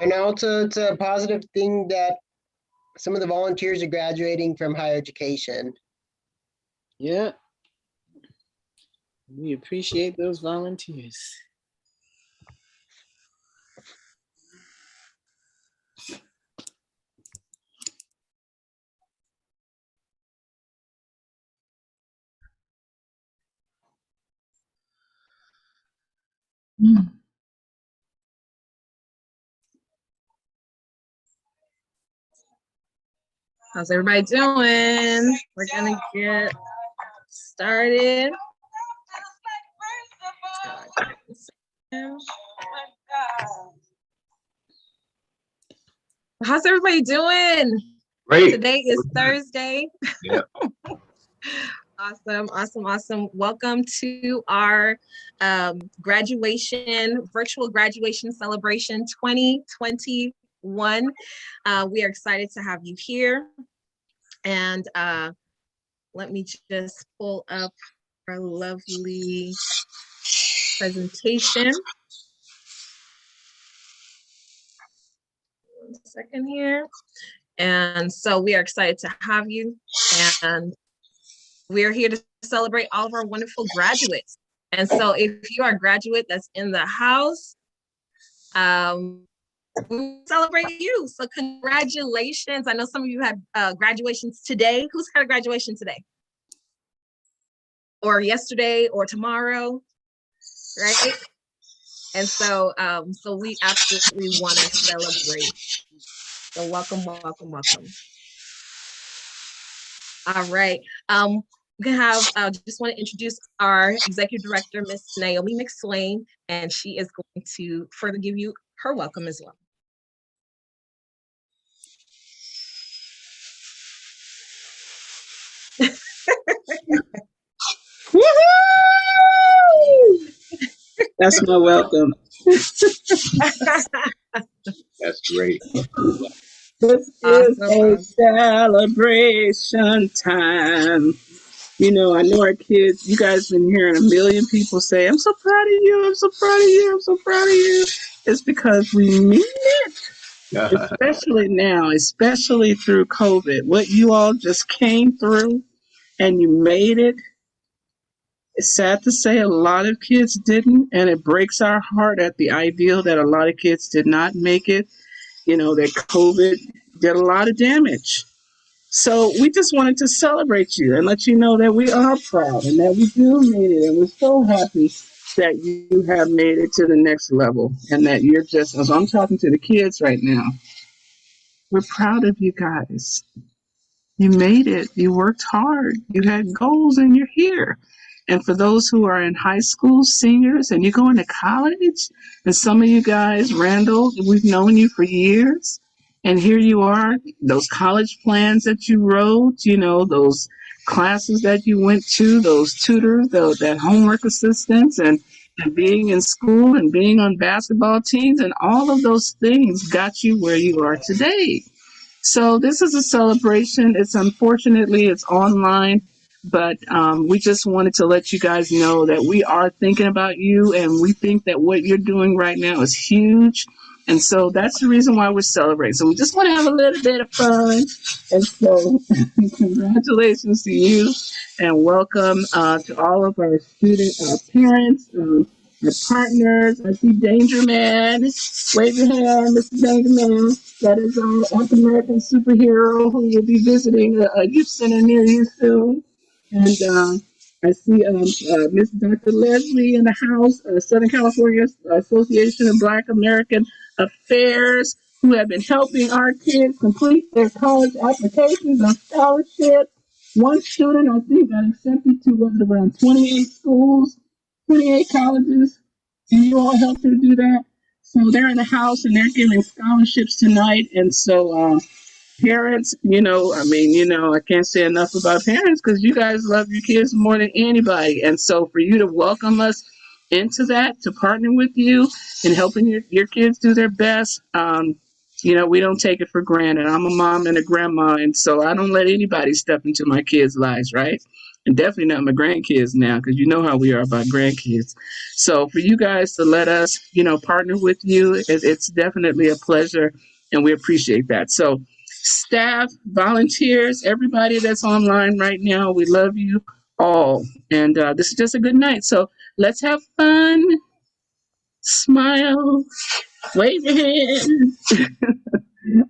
And also, it's a positive thing that some of the volunteers are graduating from higher education. Yeah. We appreciate those volunteers. How's everybody doing? We're gonna get started. How's everybody doing? Great. Today is Thursday. Yeah. Awesome. Welcome to our virtual graduation celebration 2021. We are excited to have you here. And let me just pull up our lovely presentation. 1 second here. And so we are excited to have you. And we're here to celebrate all of our wonderful graduates. And so if you are a graduate that's in the house, we celebrate you. So congratulations. I know some of you had graduations today. Who's had a graduation today? Or yesterday or tomorrow, right? And so, so we absolutely want to celebrate. So welcome. All right. We have, just want to introduce our executive director, Miss Naomi Mcswain, and she is going to further give you her welcome as well. That's my welcome. That's great. This is a celebration time. You know, I know our kids, you guys been hearing a million people say, I'm so proud of you, I'm so proud of you, I'm so proud of you. It's because we mean it. Especially now, especially through COVID. What you all just came through and you made it. It's sad to say a lot of kids didn't, and it breaks our heart at the idea that a lot of kids did not make it. You know, that COVID did a lot of damage. So we just wanted to celebrate you and let you know that we are proud and that we do made it, and we're so happy that you have made it to the next level and that you're just, as I'm talking to the kids right now, we're proud of you guys. You made it. You worked hard. You had goals and you're here. And for those who are in high school, seniors, and you're going to college, and some of you guys, Randall, we've known you for years. And here you are, those college plans that you wrote, you know, those classes that you went to, those tutors, that homework assistants, and being in school and being on basketball teams, and all of those things got you where you are today. So this is a celebration. It's unfortunately, it's online, but we just wanted to let you guys know that we are thinking about you, and we think that what you're doing right now is huge. And so that's the reason why we're celebrating. So we just want to have a little bit of fun. And so congratulations to you, and welcome to all of our student parents, our partners. I see Danger Man. Wave your hand, Mr. Danger Man. That is our African superhero who will be visiting a youth center near you soon. And I see Miss Dr. Leslie in the house, Southern California Association of Black American Affairs, who have been helping our kids complete their college applications and scholarships. One student, I think, got accepted to around 28 schools, 28 colleges, and you all helped her do that. So they're in the house and they're giving scholarships tonight. And so parents, I can't say enough about parents because you guys love your kids more than anybody. And so for you to welcome us into that, to partner with you in helping your kids do their best, we don't take it for granted. I'm a mom and a grandma, and so I don't let anybody step into my kids' lives, right? and definitely not my grandkids now, because you know how we are about grandkids. So for you guys to let us, partner with you, it's definitely a pleasure, and we appreciate that. So staff, volunteers, everybody that's online right now, we love you all. And this is just a good night. So let's have fun, smile, wave your hand,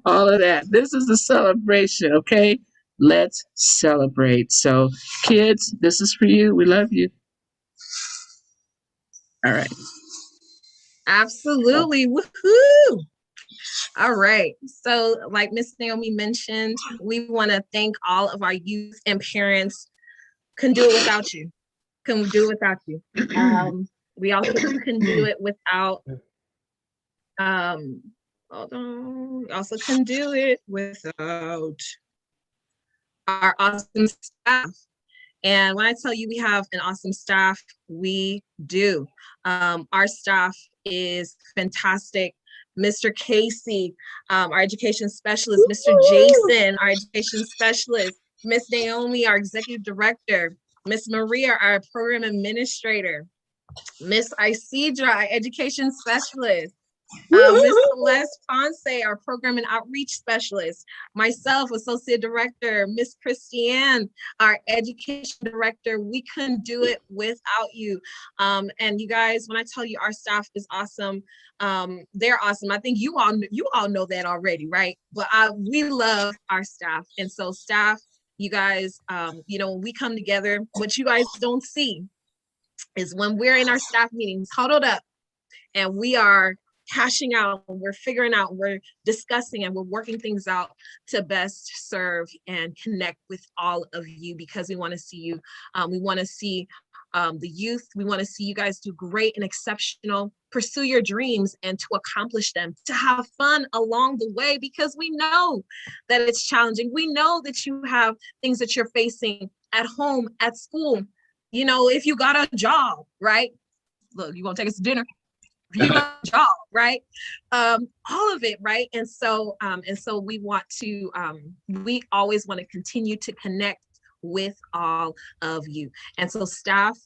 all of that. This is a celebration, okay? Let's celebrate. So, kids, this is for you. We love you. All right. Absolutely. Woohoo! All right. So, like Miss Naomi mentioned, we want to thank all of our youth and parents. Couldn't do it without you. Couldn't do it without you. We also couldn't do it without hold on. We also couldn't do it without our awesome staff. And when I tell you we have an awesome staff, we do. Our staff is fantastic. Mr. Casey, our education specialist, Mr. Jason, our education specialist, Miss Naomi, our executive director, Miss Maria, our program administrator, Miss Isidra, our education specialist, Miss Celeste Ponce, our program and outreach specialist, myself, associate director, Miss Christiane, our education director. We couldn't do it without you. And you guys, when I tell you our staff is awesome, they're awesome. I think you all know that already, right? But we love our staff. And so staff, you guys, when we come together, what you guys don't see is when we're in our staff meetings, huddled up, and we are hashing out, we're figuring out, we're discussing, and we're working things out to best serve and connect with all of you, because we want to see you. We want to see the youth. We want to see you guys do great and exceptional, pursue your dreams and to accomplish them, to have fun along the way, because we know that it's challenging. We know that you have things that you're facing at home, at school. If you got a job, right? Look, you want to take us to dinner? You got a job, right? All of it, right? And so we want to, we always want to continue to connect with all of you. And so staff,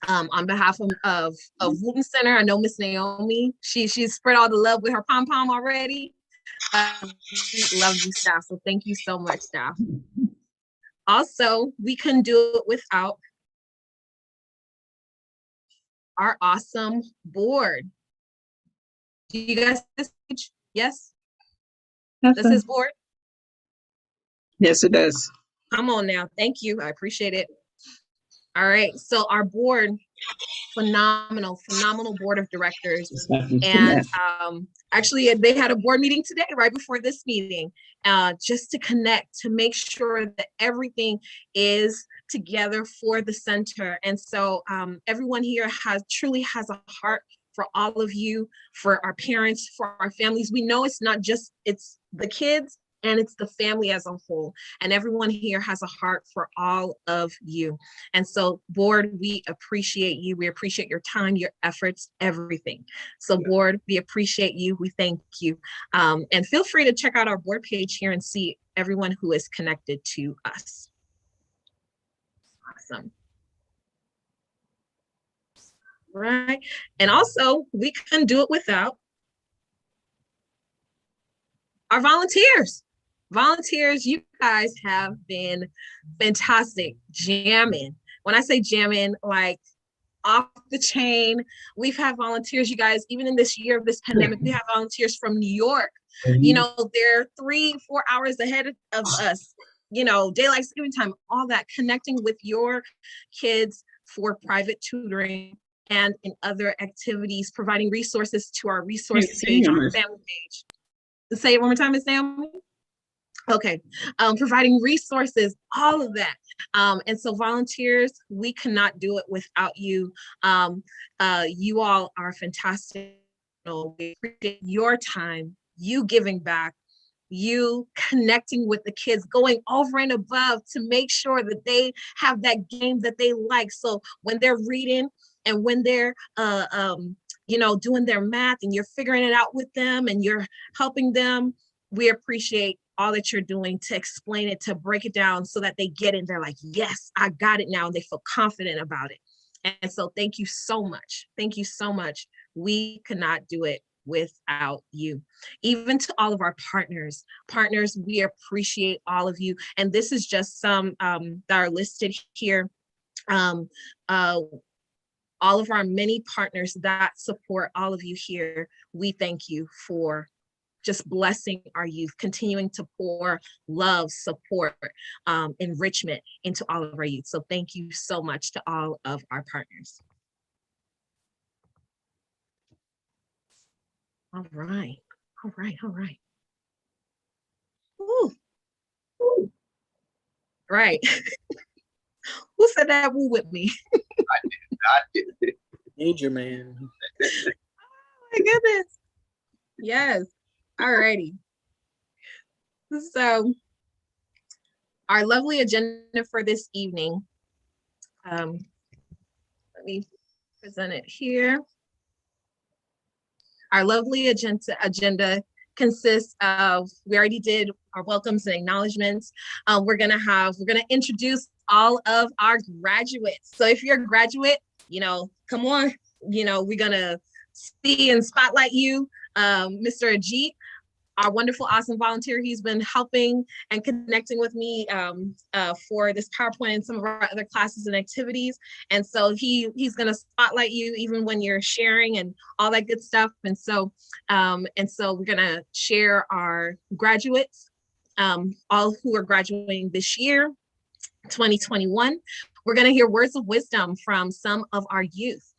on behalf of Wooten Center, I know Miss Naomi, she's spread all the love with her pom-pom already. We love you, staff. So thank you so much, staff. Also, we couldn't do it without our awesome board. Do you guys see this page? Yes? This is board? Yes, it does. Come on now. Thank you. I appreciate it. All right. So our board, phenomenal board of directors. And actually, they had a board meeting today, right before this meeting, just to connect, to make sure that everything is together for the center. And so everyone here truly has a heart for all of you, for our parents, for our families. We know it's not just, it's the kids, and it's the family as a whole. And everyone here has a heart for all of you. And so board, we appreciate you. We appreciate your time, your efforts, everything. So board, we appreciate you. We thank you. And feel free to check out our board page here and see everyone who is connected to us. Awesome. Right. And also, we couldn't do it without our volunteers. Volunteers, you guys have been fantastic, jamming. When I say jamming, like off the chain. We've had volunteers, you guys, even in this year of this pandemic, we have volunteers from New York. They're 3-4 hours ahead of us, daylight saving time, all that, connecting with your kids for private tutoring and in other activities, providing resources to our resource page, on our family page. Say it one more time, Ms. Naomi. Okay, providing resources, all of that. And so volunteers, we cannot do it without you. You all are fantastic. We appreciate your time, you giving back, you connecting with the kids, going over and above to make sure that they have that game that they like. So when they're reading and when they're doing their math and you're figuring it out with them and you're helping them, we appreciate all that you're doing to explain it, to break it down so that they get it. They're like, yes, I got it now. And they feel confident about it. And so thank you so much. Thank you so much. We could not do it without you. Even to all of our partners, we appreciate all of you. And this is just some that are listed here. All of our many partners that support all of you here, we thank you for just blessing our youth, continuing to pour love, support, enrichment into all of our youth. So thank you so much to all of our partners. All right. Ooh. Right. Who said that woo with me? I did. Major man. Oh my goodness. Yes. All righty. So our lovely agenda for this evening, let me present it here. Our lovely agenda consists of, we already did our welcomes and acknowledgements. We're gonna introduce all of our graduates. So if you're a graduate, come on, we're gonna see and spotlight you. Mr. Ajit, our wonderful, awesome volunteer, he's been helping and connecting with me for this PowerPoint and some of our other classes and activities. And so he's gonna spotlight you even when you're sharing and all that good stuff. And so we're gonna share our graduates, all who are graduating this year, 2021. We're going to hear words of wisdom from some of our youth.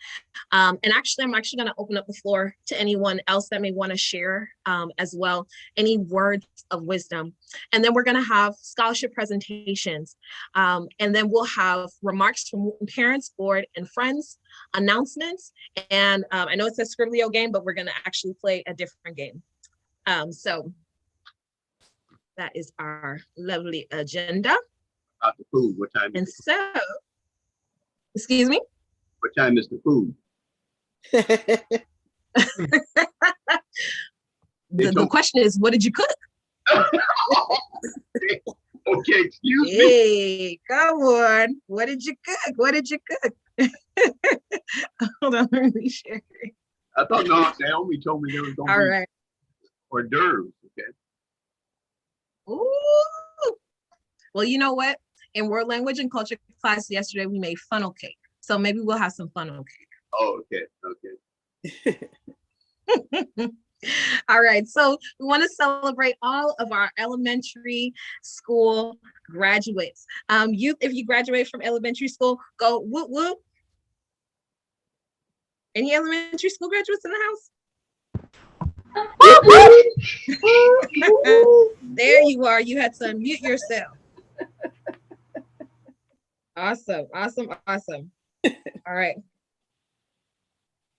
And actually, I'm actually going to open up the floor to anyone else that may want to share as well, any words of wisdom. And then we're going to have scholarship presentations. And then we'll have remarks from parents, board, and friends, announcements. And I know it's a Scriblio game, but we're going to actually play a different game. So that is our lovely agenda. About the food, what time? And so, excuse me? What time is the food? The question is, what did you cook? Okay, excuse me. Hey, come on. What did you cook? Hold on, let me share. I thought Naomi told me there was going to be hors d'oeuvres. Okay. Ooh. Well, you know what? In world language and culture class yesterday, we made funnel cake. So maybe we'll have some funnel cake. Oh, okay. All right. So we want to celebrate all of our elementary school graduates. Youth, if you graduate from elementary school, go whoop whoop. Any elementary school graduates in the house? There you are. You had to unmute yourself. Awesome. All right.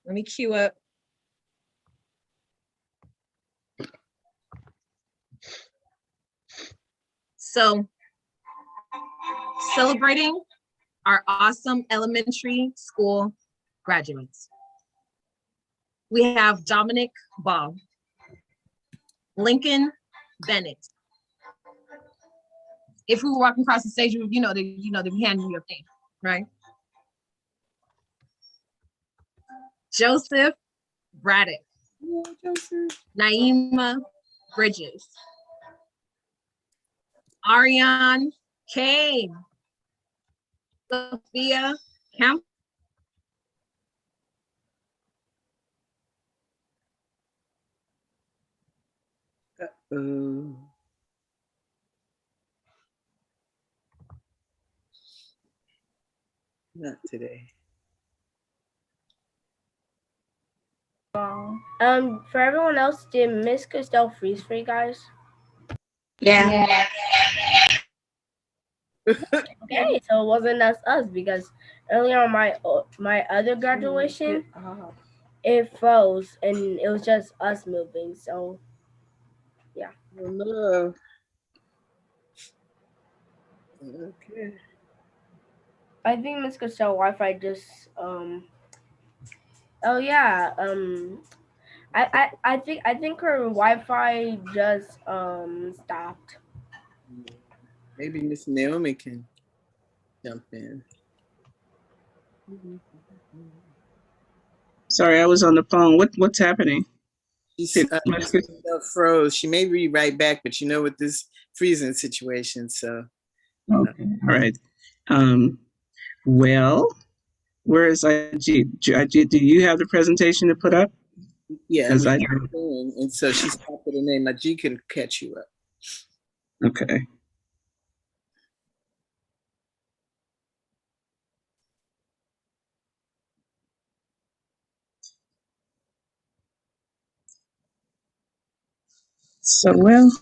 Let me cue up. So, celebrating our awesome elementary school graduates. We have Dominic Ball, Lincoln Bennett. If we were walking across the stage, they be handing you a thing, right? Joseph Braddock. Yeah, Joseph. Naima Bridges. Ariane Kane. Sophia Kemp. Not today. For everyone else, did Miss Castell freeze for you guys? Yeah. Okay, so it wasn't us because earlier on my other graduation, it froze and it was just us moving. So yeah. Love. Okay. I think Miss Castell Wi-Fi just I think her Wi-Fi just stopped. Maybe Miss Naomi can jump in. Sorry, I was on the phone. What's happening? She's froze. She may be right back, but you know, with this freezing situation, so. Okay, all right. Well, where is Ajit? Ajit, do you have the presentation to put up? Yeah, As I and so she stopped at her name. Ajit can catch you up. Okay. So, well,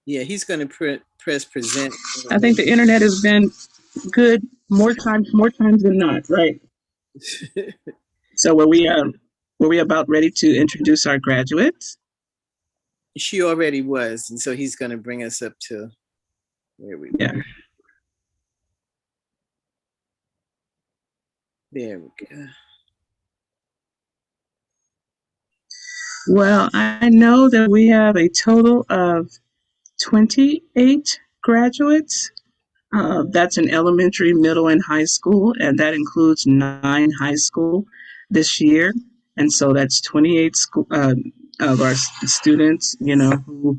yeah, he's going to press present. I think the internet has been good more times than not, right? So, were we about ready to introduce our graduates? She already was, and so he's going to bring us up to where we were. Yeah. There we go. Well, I know that we have a total of 28 graduates. That's in elementary, middle, and high school, and that includes 9 high school this year. And so that's 28 of our students, who,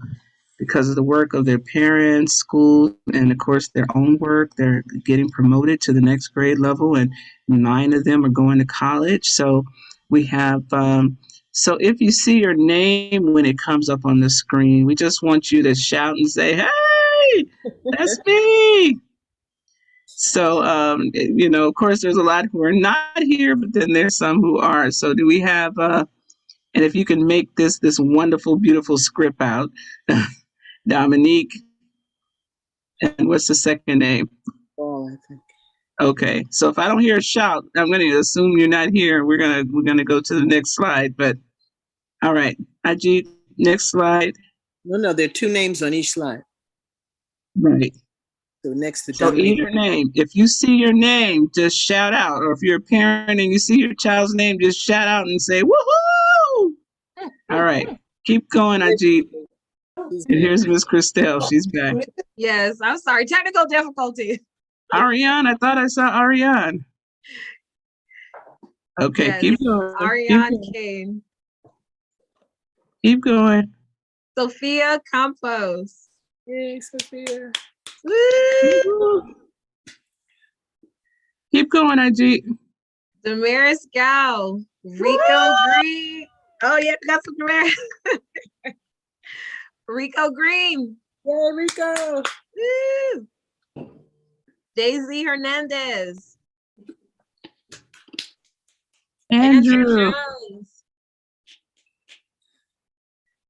because of the work of their parents, school, and of course their own work, they're getting promoted to the next grade level, and 9 of them are going to college. So we have, so if you see your name when it comes up on the screen, we just want you to shout and say, "Hey, that's me." So, of course, there's a lot who are not here, but then there's some who are. So do we have, and if you can make this wonderful, beautiful script out, Dominique, and what's the second name? Oh, I think. Okay, so if I don't hear a shout, I'm going to assume you're not here. We're gonna go to the next slide. But all right, Ajit, next slide. No, there are 2 names on each slide. Right. So next to So Dominique. either name. If you see your name, just shout out. Or if you're a parent and you see your child's name, just shout out and say woohoo! All right, keep going, Ajit. And here's Miss Christelle. She's back. Yes, I'm sorry. Technical difficulty. Ariane, I thought I saw Ariane. Okay, Yes, keep going. Ariane Kane. Keep going. Sophia Campos. Yay, Sophia. Woo! Keep going, Ajit. Damaris Gal. Rico Green. Oh, yeah, we got some Damaris. Rico Green. Yay, Rico. Woo! Daisy Hernandez. Andrew. Jones.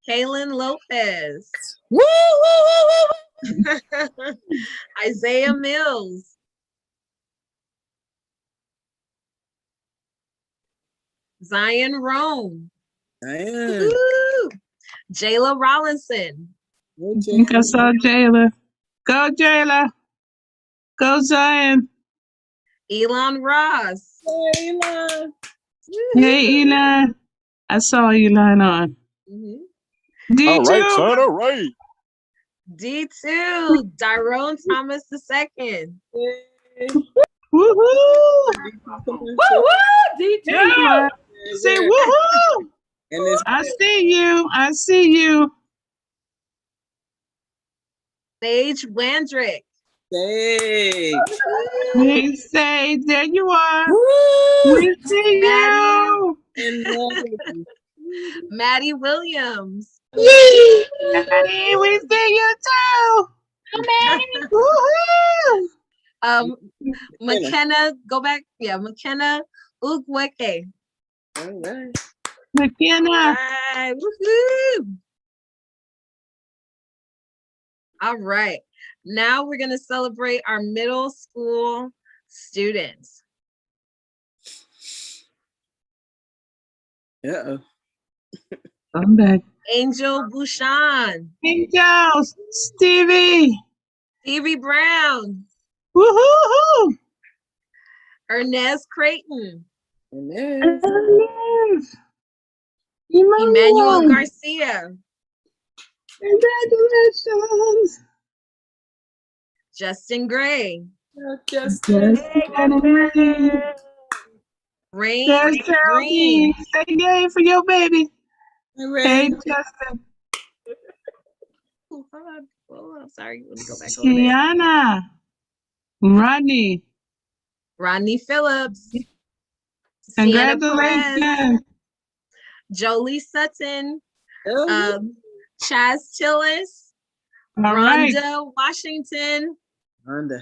Kaylin Lopez. Woo, woo, woo, woo. Isaiah Mills. Zion Rome. Diane. Woo! Jayla Rollinson. I think I saw Jayla. Go, Jayla. Go, Zion. Elon Ross. Hey, Elon. Hey, Elon. I saw Elon on. Mm-hmm. D2. All right, son. All right. D2. Dyrone Thomas II. Woohoo! Woo! D2. Yeah. Say woohoo! And I see you. I see you. Sage Wandrick. Hey. Hey, Sage, there you are. Woo! We see you. And Maddie Williams. Maddie, we see you too. Woohoo! McKenna, go back. Yeah, McKenna Ugweke. all right. McKenna. Right. Woohoo! All right. Now we're going to celebrate our middle school students. Uh-oh. I'm back. Angel Bouchon. Angels. Stevie. Stevie Brown. Woohoo! Ernest Creighton. And then, Emmanuel Garcia. Congratulations. Justin Gray. Justin. Rain Green. Say yay for your baby. Hey, Rain. Justin. Oh, hold on. Oh, I'm sorry. Let me go back a little bit. Tiana. Rodney Phillips. Sienna Perez. Congratulations. Jolie Sutton. Oh, Chaz Tillis. All right. Rhonda Washington. Rhonda.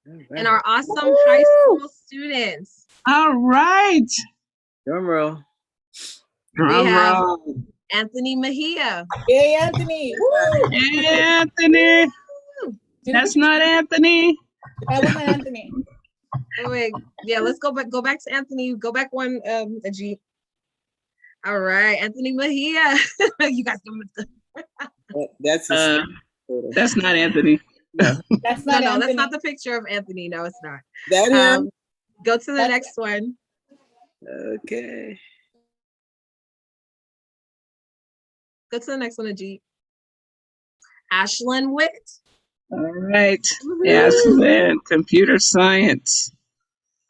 All right. And our awesome high school students. All right. Drum roll. We have roll. Anthony Mejia. Yay, Anthony. Woo! Hey, Anthony. That's not Anthony. That wasn't Anthony. Oh, wait. Yeah, let's go back to Anthony. Go back one, Ajit. All right, Anthony Mejia. You guys give him That's not Anthony. No, that's not no, Anthony. that's not the picture of Anthony. No, it's not. That him? Go to the next one. Okay. Go to the next one, Ajit. Ashlyn Witt. All right. Ashlyn, computer science.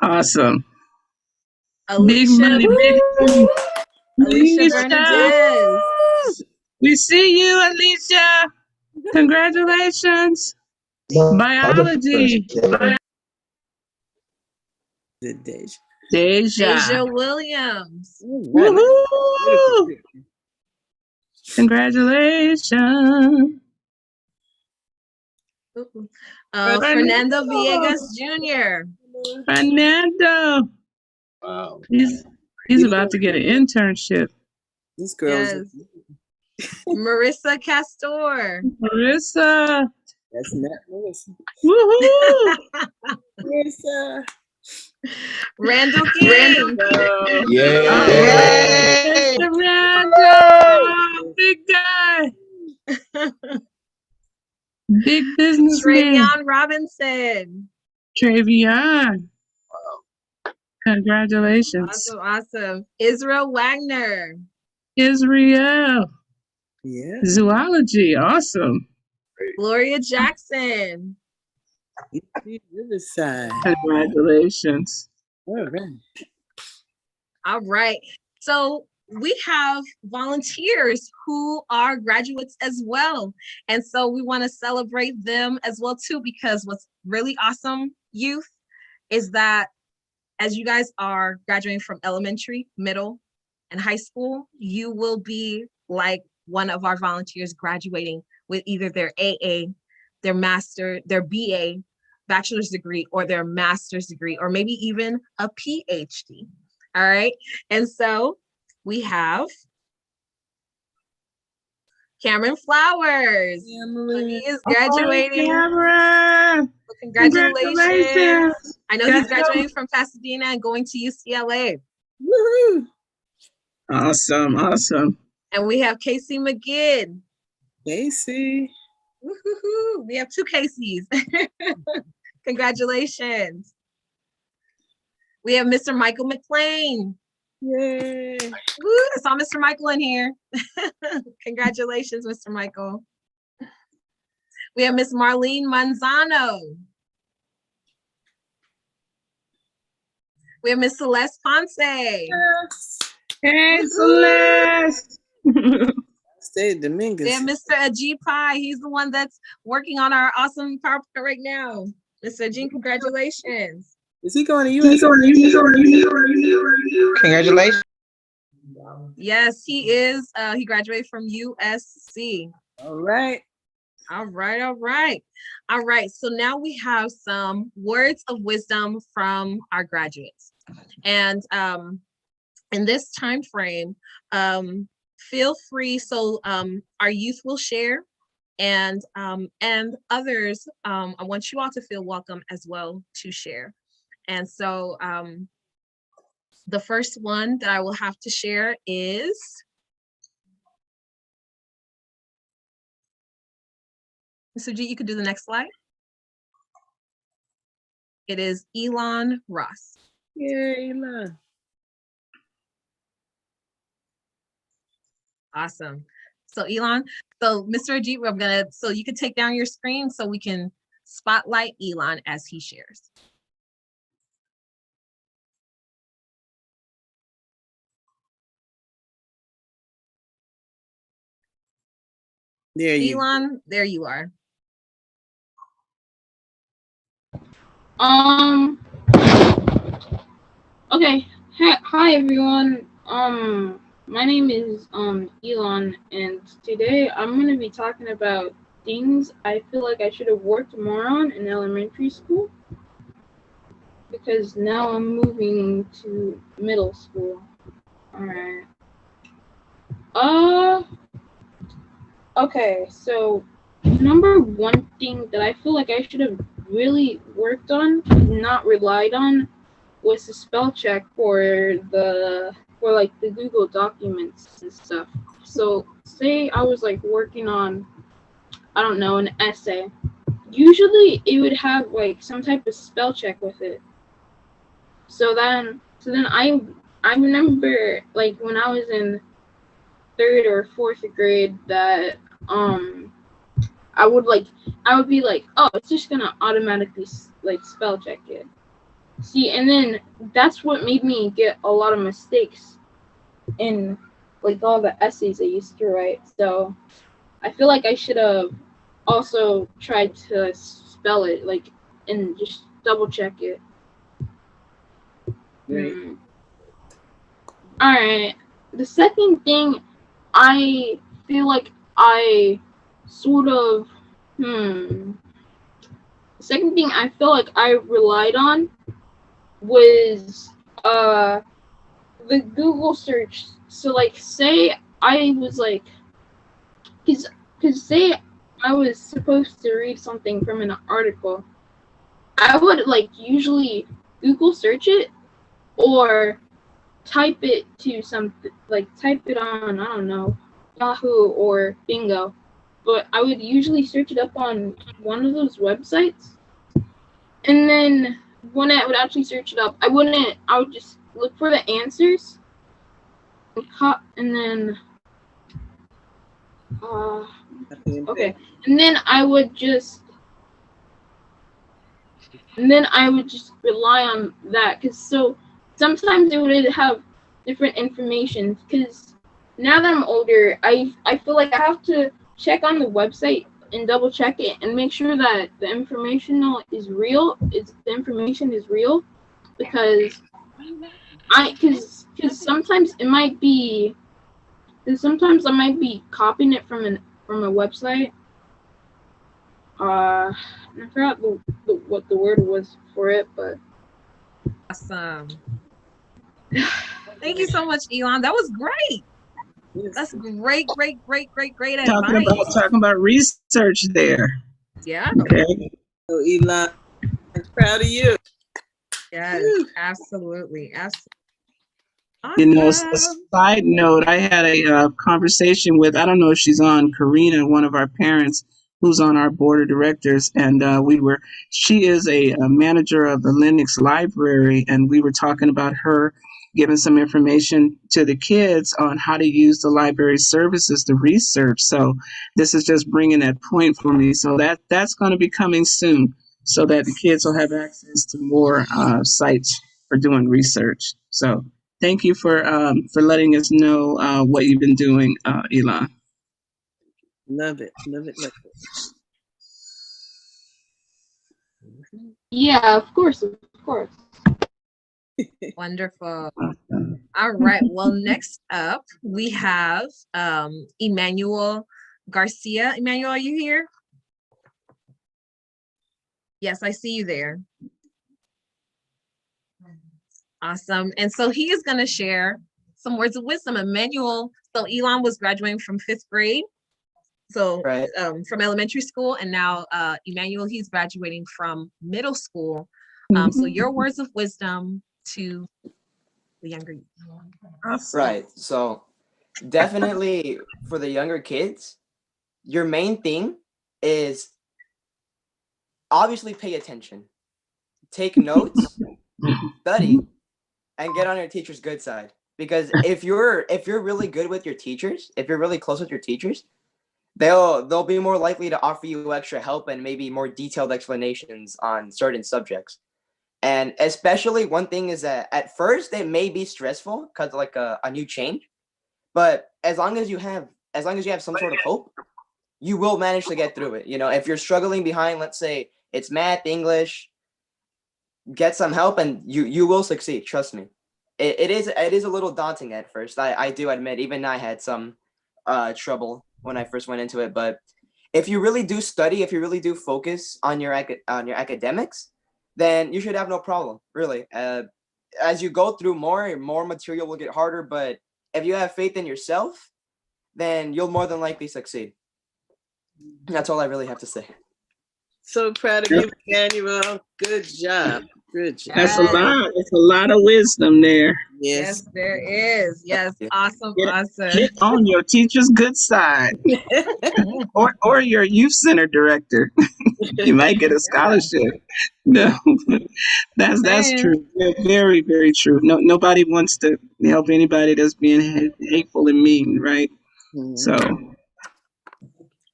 Awesome. Big Alicia, money, big money. Alicia Bernades. We see you, Alicia. Congratulations. Biology. Deja. Asia Williams. Woohoo! Congratulations. Fernando Villegas Jr. Fernando. Wow. He's about to get an internship. These girls. Yes. Marissa Castor. Marissa. That's not Melissa. Woohoo! Marissa. Randall King. Yeah. Mr. Randall. Big guy. Big businessman. Travion Robinson. Travion. Congratulations. Awesome. Israel Wagner. Israel. Yeah. Zoology. Awesome. Gloria Jackson. Riverside. Congratulations. All right. All right. So we have volunteers who are graduates as well. And so we want to celebrate them as well too, because what's really awesome, youth, is that as you guys are graduating from elementary, middle, and high school, you will be like one of our volunteers graduating with either their AA, their master, their BA, bachelor's degree, or their master's degree, or maybe even a PhD. All right. And so we have Cameron Flowers. He is graduating. Cameron. Congratulations. I know he's graduating from Pasadena and going to UCLA. Woohoo! Awesome. Awesome. And we have Casey McGinn. Casey. Woo-hoo-hoo. We have two Caseys. Congratulations. We have Mr. Michael McLean. Yay. Woo, I saw Mr. Michael in here. Congratulations, Mr. Michael. We have Miss Marlene Manzano. We have Miss Celeste Ponce. Yes. Hey, Celeste. Stay Dominguez. We have Mr. Ajit Pai. He's the one that's working on our awesome PowerPoint right now. Mr. Ajit, congratulations. Is he going to US? Congratulations. Yes, he is. He graduated from USC. All right. All right, all right. All right, so now we have some words of wisdom from our graduates. And in this time frame, feel free, so our youth will share, and others, I want you all to feel welcome as well to share. And so the first one that I will have to share is Mr. G, you could do the next slide. It is Elon Ross. Yay, Elon. Awesome. So Elon, so Mr. Ajit, so you can take down your screen so we can spotlight Elon as he shares. There you go. Elon, there you are. Okay. Hi everyone. My name is Elon, and today I'm gonna be talking about things I feel like I should have worked more on in elementary school, because now I'm moving to middle school. Alright. Okay, so number one thing that I feel like I should have really worked on, not relied on, was the spell check for like the Google documents and stuff. So say I was like working on, I don't know, an essay. Usually it would have like some type of spell check with it. So then I remember like when I was in 3rd or 4th grade that I would be like, oh, it's just gonna automatically like spell check it. See, and then that's what made me get a lot of mistakes in like all the essays I used to write. So I feel like I should have also tried to spell it like and just double check it. Right. All right. The second thing I feel like I sort of the second thing I feel like I relied on was the Google search. So like say I was like cause say I was supposed to read something from an article, I would like usually Google search it or type it to something, like type it on, I don't know, Yahoo or Bingo. But I would usually search it up on one of those websites. And then when I would actually search it up, I would just look for the answers and then okay. And then I would just rely on that, because so sometimes it would have different information, because now that I'm older, I feel like I have to check on the website and double check it and make sure that the information is real. The information is real, because sometimes it might be, because sometimes I might be copying it from a website. I forgot what the word was for it, but Awesome. Thank you so much, Elon. That was great. That's great advice. Talking about research there. Yeah. Okay. So Elon, I'm proud of you. Yes, absolutely. Awesome. You know, a side note, I had a conversation with, I don't know if she's on, Karina, one of our parents, who's on our board of directors, and she is a manager of the Linux library, and we were talking about her giving some information to the kids on how to use the library services to research. So this is just bringing that point for me. So that's going to be coming soon, so that the kids will have access to more sites for doing research. So thank you for letting us know what you've been doing, Elon. Love it. yeah, of course. Wonderful. All right. Well, next up we have Emmanuel Garcia. Emmanuel, are you here? Yes, I see you there. Awesome. And so he is going to share some words of wisdom. Emmanuel, so Elon was graduating from 5th grade. So from elementary school, and now Emmanuel, he's graduating from middle school. So your words of wisdom to the younger youth. Right. So definitely for the younger kids, your main thing is obviously pay attention, take notes, study, and get on your teacher's good side. because if you're really good with your teachers, if you're really close with your teachers, they'll be more likely to offer you extra help and maybe more detailed explanations on certain subjects. And especially one thing is that at first it may be stressful because like a new change, but as long as you have some sort of hope, you will manage to get through it. You know, if you're struggling behind, let's say it's math, English, get some help and you will succeed. Trust me. It is a little daunting at first. I do admit, even I had some trouble when I first went into it. But if you really do study, if you really do focus on your academics, then you should have no problem, really. As you go through more material will get harder, but if you have faith in yourself, then you'll more than likely succeed. That's all I really have to say. So proud of you, Emmanuel. Good job. Good job. That's a lot. It's a lot of wisdom there. Yes, there is. Yes, awesome, awesome. Get on your teacher's good side, or your youth center director. You might get a scholarship. No, that's true. Very, very true. Nobody wants to help anybody that's being hateful and mean, right? Mhm. So.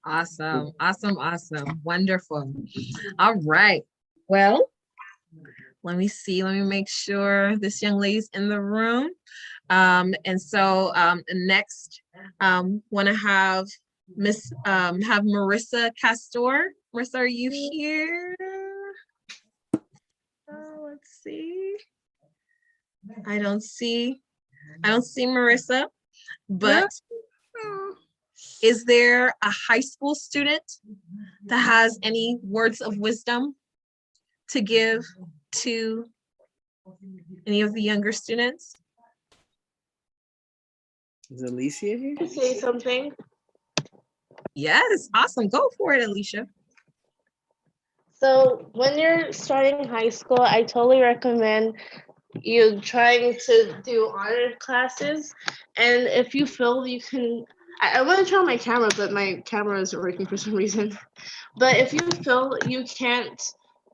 Awesome, awesome, awesome. Wonderful. All right. Well, let me see. Let me make sure this young lady's in the room. And so next, want to have Marissa Castor. Marissa, are you here? Let's see. I don't see Marissa, but is there a high school student that has any words of wisdom to give to any of the younger students? Is Alicia here? Say something. Yes, awesome. Go for it, Alicia. So when you're starting high school, I totally recommend you trying to do honor classes. And if you feel you can, I want to turn on my camera, but my camera isn't working for some reason. But if you feel you can't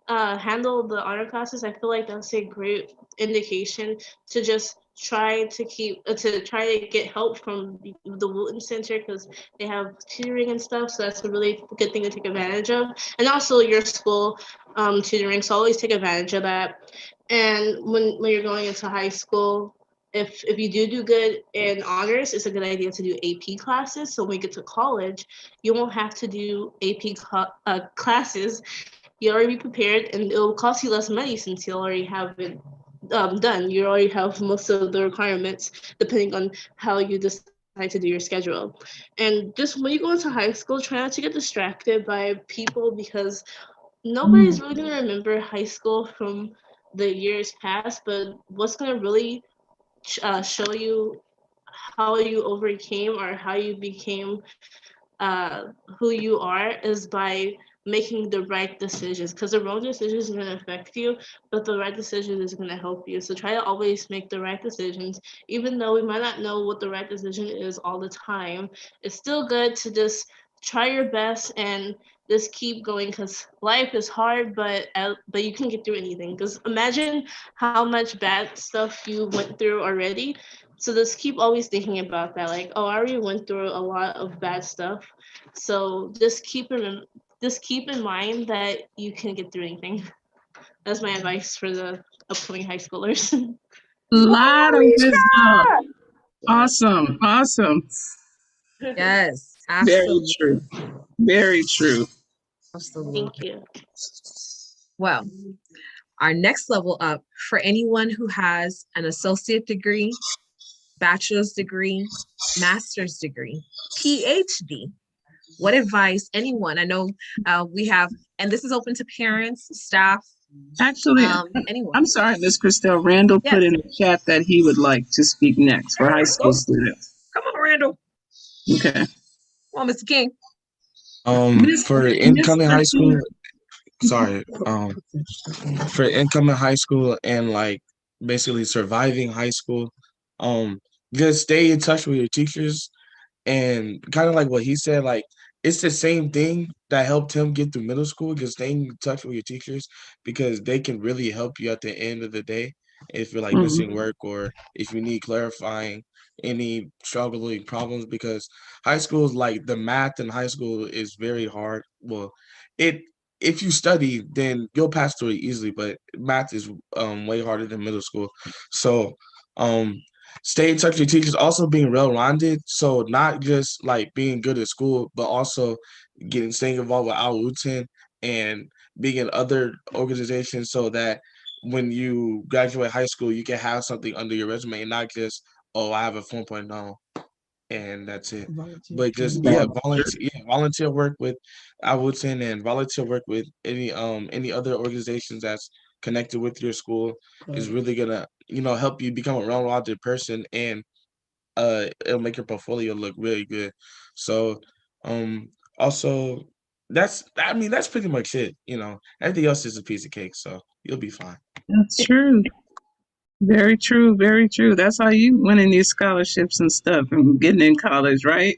handle the honor classes, I feel like that's a great indication to just try to get help from the Wooten Center, because they have tutoring and stuff. So that's a really good thing to take advantage of. And also your school tutoring. So always take advantage of that. And when you're going into high school, if you do good in honors, it's a good idea to do AP classes. So when you get to college, you won't have to do AP classes. You already be prepared, and it will cost you less money since you already have it done. You already have most of the requirements, depending on how you decide to do your schedule. And just when you go into high school, try not to get distracted by people, because nobody's really going to remember high school from the years past, but what's going to really show you how you overcame or how you became who you are is by making the right decisions, because the wrong decisions are going to affect you, but the right decision is going to help you. So try to always make the right decisions, even though we might not know what the right decision is all the time. It's still good to just try your best and just keep going, because life is hard, but you can get through anything. Because imagine how much bad stuff you went through already. So just keep always thinking about that, like, oh, I already went through a lot of bad stuff. So just keep in mind that you can get through anything. That's my advice for the upcoming high schoolers. Lot of wisdom. Awesome. Yes, absolutely. Very true. Very true. Absolutely. Thank you. Well, our next level up, for anyone who has an associate degree, bachelor's degree, master's degree, PhD, what advice, anyone, I know we have, and this is open to parents, staff. Actually, anyone. I'm sorry, Ms. Christelle. Randall put in the chat that he would like to speak next for high school students. Come on, Randall. Okay. Come on, Mr. King. For incoming high school, for incoming high school and like basically surviving high school, just stay in touch with your teachers, and kind of like what he said, like it's the same thing that helped him get through middle school, just staying in touch with your teachers, because they can really help you at the end of the day. if you're like missing work or if you need clarifying any struggling problems, because high school is like the math in high school is very hard. Well, it if you study, then you'll pass through it easily, but math is way harder than middle school. So um stay in touch with your teachers, also being well-rounded. So not just like being good at school, but also staying involved with Al Wooten and being in other organizations so that when you graduate high school, you can have something under your resume and not just, oh, I have a 4.0 and that's it. But just volunteer work with Al Wooten and volunteer work with any other organizations that's connected with your school is really gonna, help you become a well-rounded person, and it'll make your portfolio look really good. So also that's pretty much it. Everything else is a piece of cake, so you'll be fine. That's true. Very true. Very true. That's how you winning these scholarships and stuff and getting in college, right?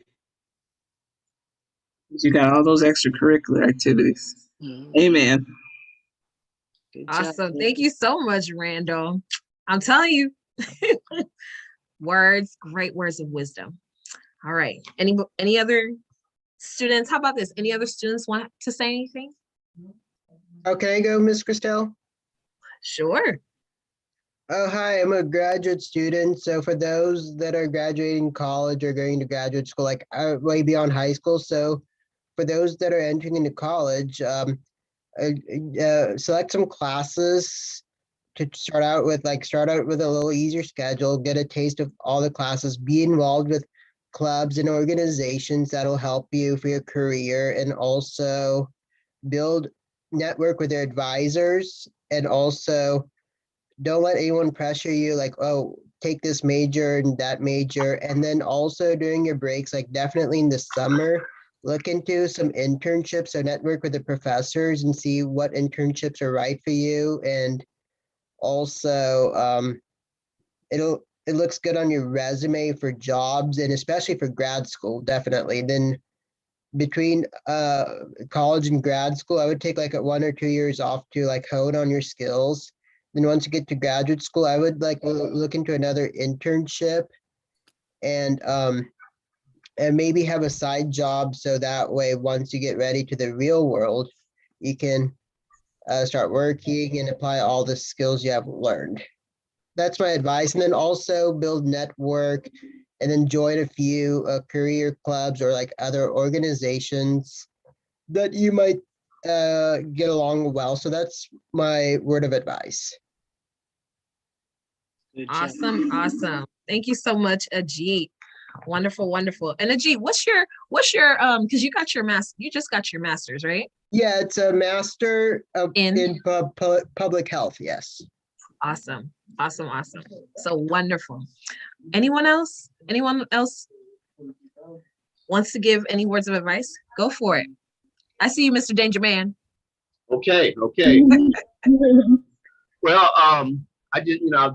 You got all those extracurricular activities. Amen. Awesome. Thank you so much, Randall. I'm telling you, great words of wisdom. All right. Any other students? How about this? Any other students want to say anything? Okay, go, Miss Christelle. Sure. Oh, hi, I'm a graduate student. So for those that are graduating college or going to graduate school, like way beyond high school. So for those that are entering into college, select some classes to start out with a little easier schedule, get a taste of all the classes, be involved with clubs and organizations that'll help you for your career, and also network with their advisors, and also don't let anyone pressure you like, oh, take this major and that major. And then also during your breaks, like definitely in the summer, look into some internships or network with the professors and see what internships are right for you. And also it looks good on your resume for jobs, and especially for grad school, definitely. Then between college and grad school, I would take like 1 or 2 years off to like hone on your skills. Then once you get to graduate school, I would like look into another internship and maybe have a side job, so that way once you get ready to the real world, you can start working and apply all the skills you have learned. That's my advice. And then also build network, and then join a few career clubs or like other organizations that you might get along well. So that's my word of advice. Awesome. Thank you so much, Ajit. Wonderful. And Ajit, what's your because you just got your master's, right? Yeah, it's a master in public health. Yes. Awesome. So wonderful. Anyone else wants to give any words of advice? Go for it. I see you, Mr. Danger Man. Okay. Well, I'm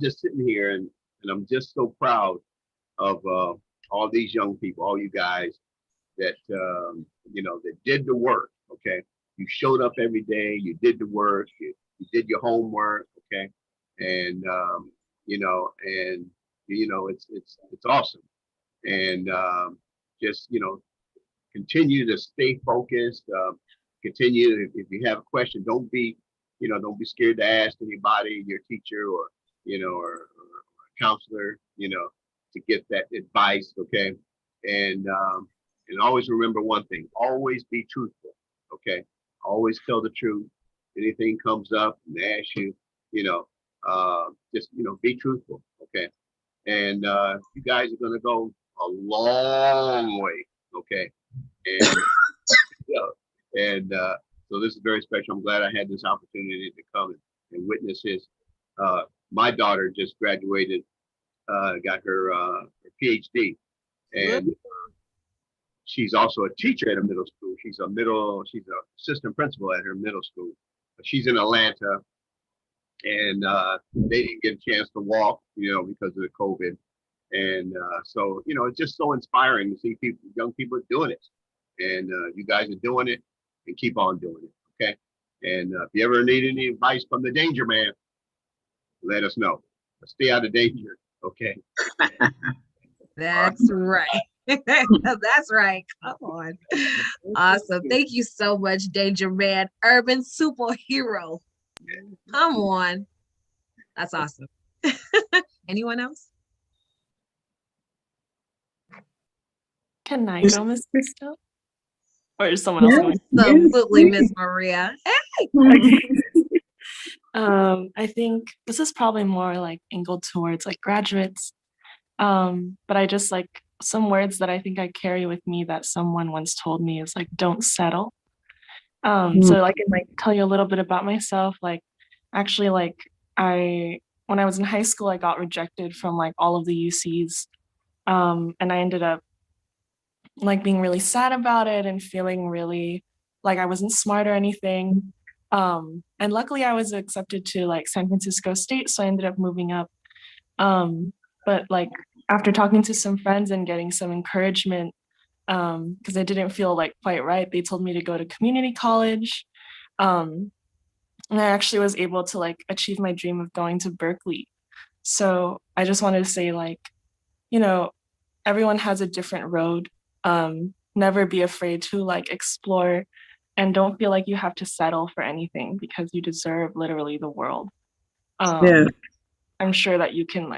just sitting here and I'm just so proud of all these young people, all you guys that that did the work. Okay, you showed up every day, you did the work, you did your homework. Okay, and it's awesome, and just continue to stay focused. Continue, if you have a question, don't be scared to ask anybody, your teacher or or a counselor, to get that advice. Okay, and always remember one thing: always be truthful. Okay, always tell the truth. Anything comes up and they ask you, just be truthful. Okay, and you guys are gonna go a long way. Okay, and so this is very special. I'm glad I had this opportunity to come and witness his. My daughter just graduated, got her PhD, and she's also a teacher at a middle school. She's an assistant principal at her middle school. She's in Atlanta, and they didn't get a chance to walk, because of the COVID. And so, it's just so inspiring to see young people doing it. And you guys are doing it, and keep on doing it. Okay. And if you ever need any advice from the Danger Man, let us know. Stay out of danger. Okay. That's right. That's right. Come on. Awesome. Thank you so much, Danger Man, urban superhero. Come on. That's awesome. Anyone else? Can I go, Miss Crystal? Or is someone else going? Absolutely, Miss Maria. Okay. I think this is probably more like angled towards like graduates. But I just like some words that I think I carry with me that someone once told me is like, don't settle. So I can like tell you a little bit about myself. Like actually like when I was in high school, I got rejected from like all of the UCs. And I ended up like being really sad about it and feeling really like I wasn't smart or anything. And luckily I was accepted to like San Francisco State, so I ended up moving up. But like after talking to some friends and getting some encouragement, because I didn't feel like quite right, they told me to go to community college. And I actually was able to like achieve my dream of going to Berkeley. So I just wanted to say like, you know, everyone has a different road. Never be afraid to like explore, and don't feel like you have to settle for anything because you deserve literally the world. I'm sure that you can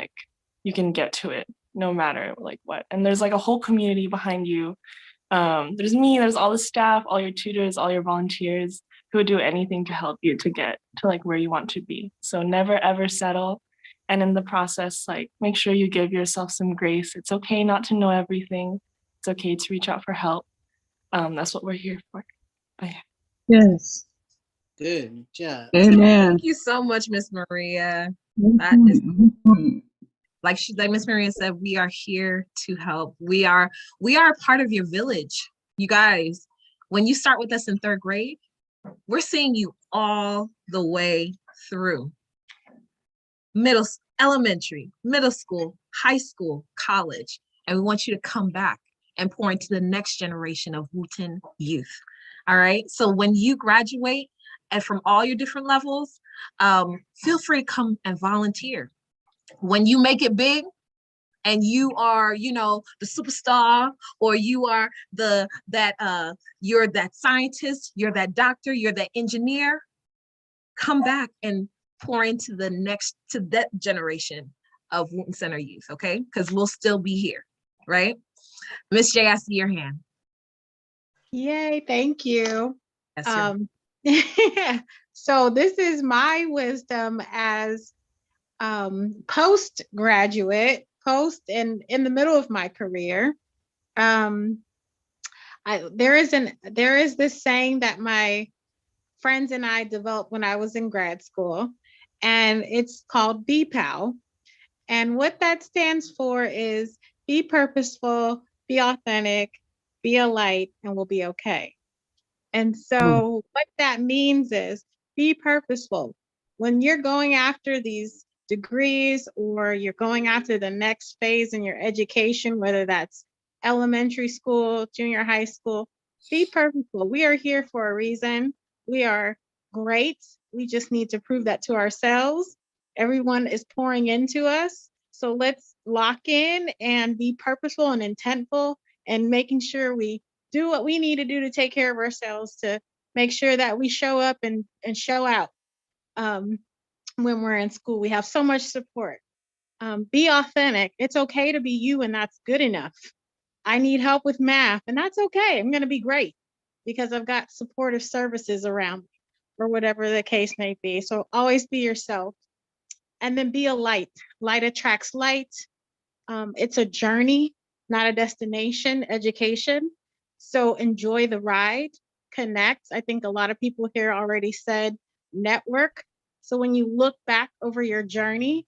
get to it no matter like what. And there's like a whole community behind you. There's me, there's all the staff, all your tutors, all your volunteers who would do anything to help you to get to like where you want to be. So never ever settle. And in the process, like make sure you give yourself some grace. It's okay not to know everything. It's okay to reach out for help. That's what we're here for. Oh, yeah. Yes. Good job. Amen. Thank you so much, Miss Maria. That is like Miss Maria said, we are here to help. We are a part of your village. You guys, when you start with us in 3rd grade, we're seeing you all the way through. Elementary, middle school, high school, college. And we want you to come back and pour into the next generation of Wooten youth. All right. So when you graduate and from all your different levels, feel free to come and volunteer. When you make it big and you are, you know, the superstar, or you are you're that scientist, you're that doctor, you're that engineer, come back and pour into that generation of Wooten Center youth, okay? Because we'll still be here, right? Miss J, I see your hand. Yay, thank you. Yes, so this is my wisdom as postgraduate, in the middle of my career. There is this saying that my friends and I developed when I was in grad school, and it's called BPAL. And what that stands for is be purposeful, be authentic, be a light, and we'll be okay. And so what that means is be purposeful. When you're going after these degrees or you're going after the next phase in your education, whether that's elementary school, junior high school, be purposeful. We are here for a reason. We are great. We just need to prove that to ourselves. Everyone is pouring into us. So let's lock in and be purposeful and intentful and making sure we do what we need to do to take care of ourselves, to make sure that we show up and show out when we're in school. We have so much support. Be authentic. It's okay to be you, and that's good enough. I need help with math, and that's okay. I'm going to be great because I've got supportive services around me, or whatever the case may be. So always be yourself. And then be a light. Light attracts light. It's a journey, not a destination, education. So enjoy the ride, connect. I think a lot of people here already said network. So when you look back over your journey,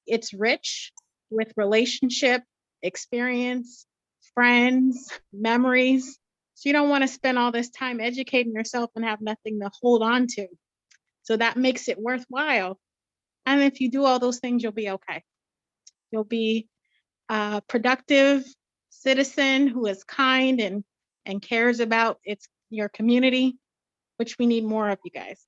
it's rich with relationship, experience, friends, memories. So you don't want to spend all this time educating yourself and have nothing to hold on to. So that makes it worthwhile. And if you do all those things, you'll be okay. You'll be a productive citizen who is kind and cares about your community, which we need more of, you guys.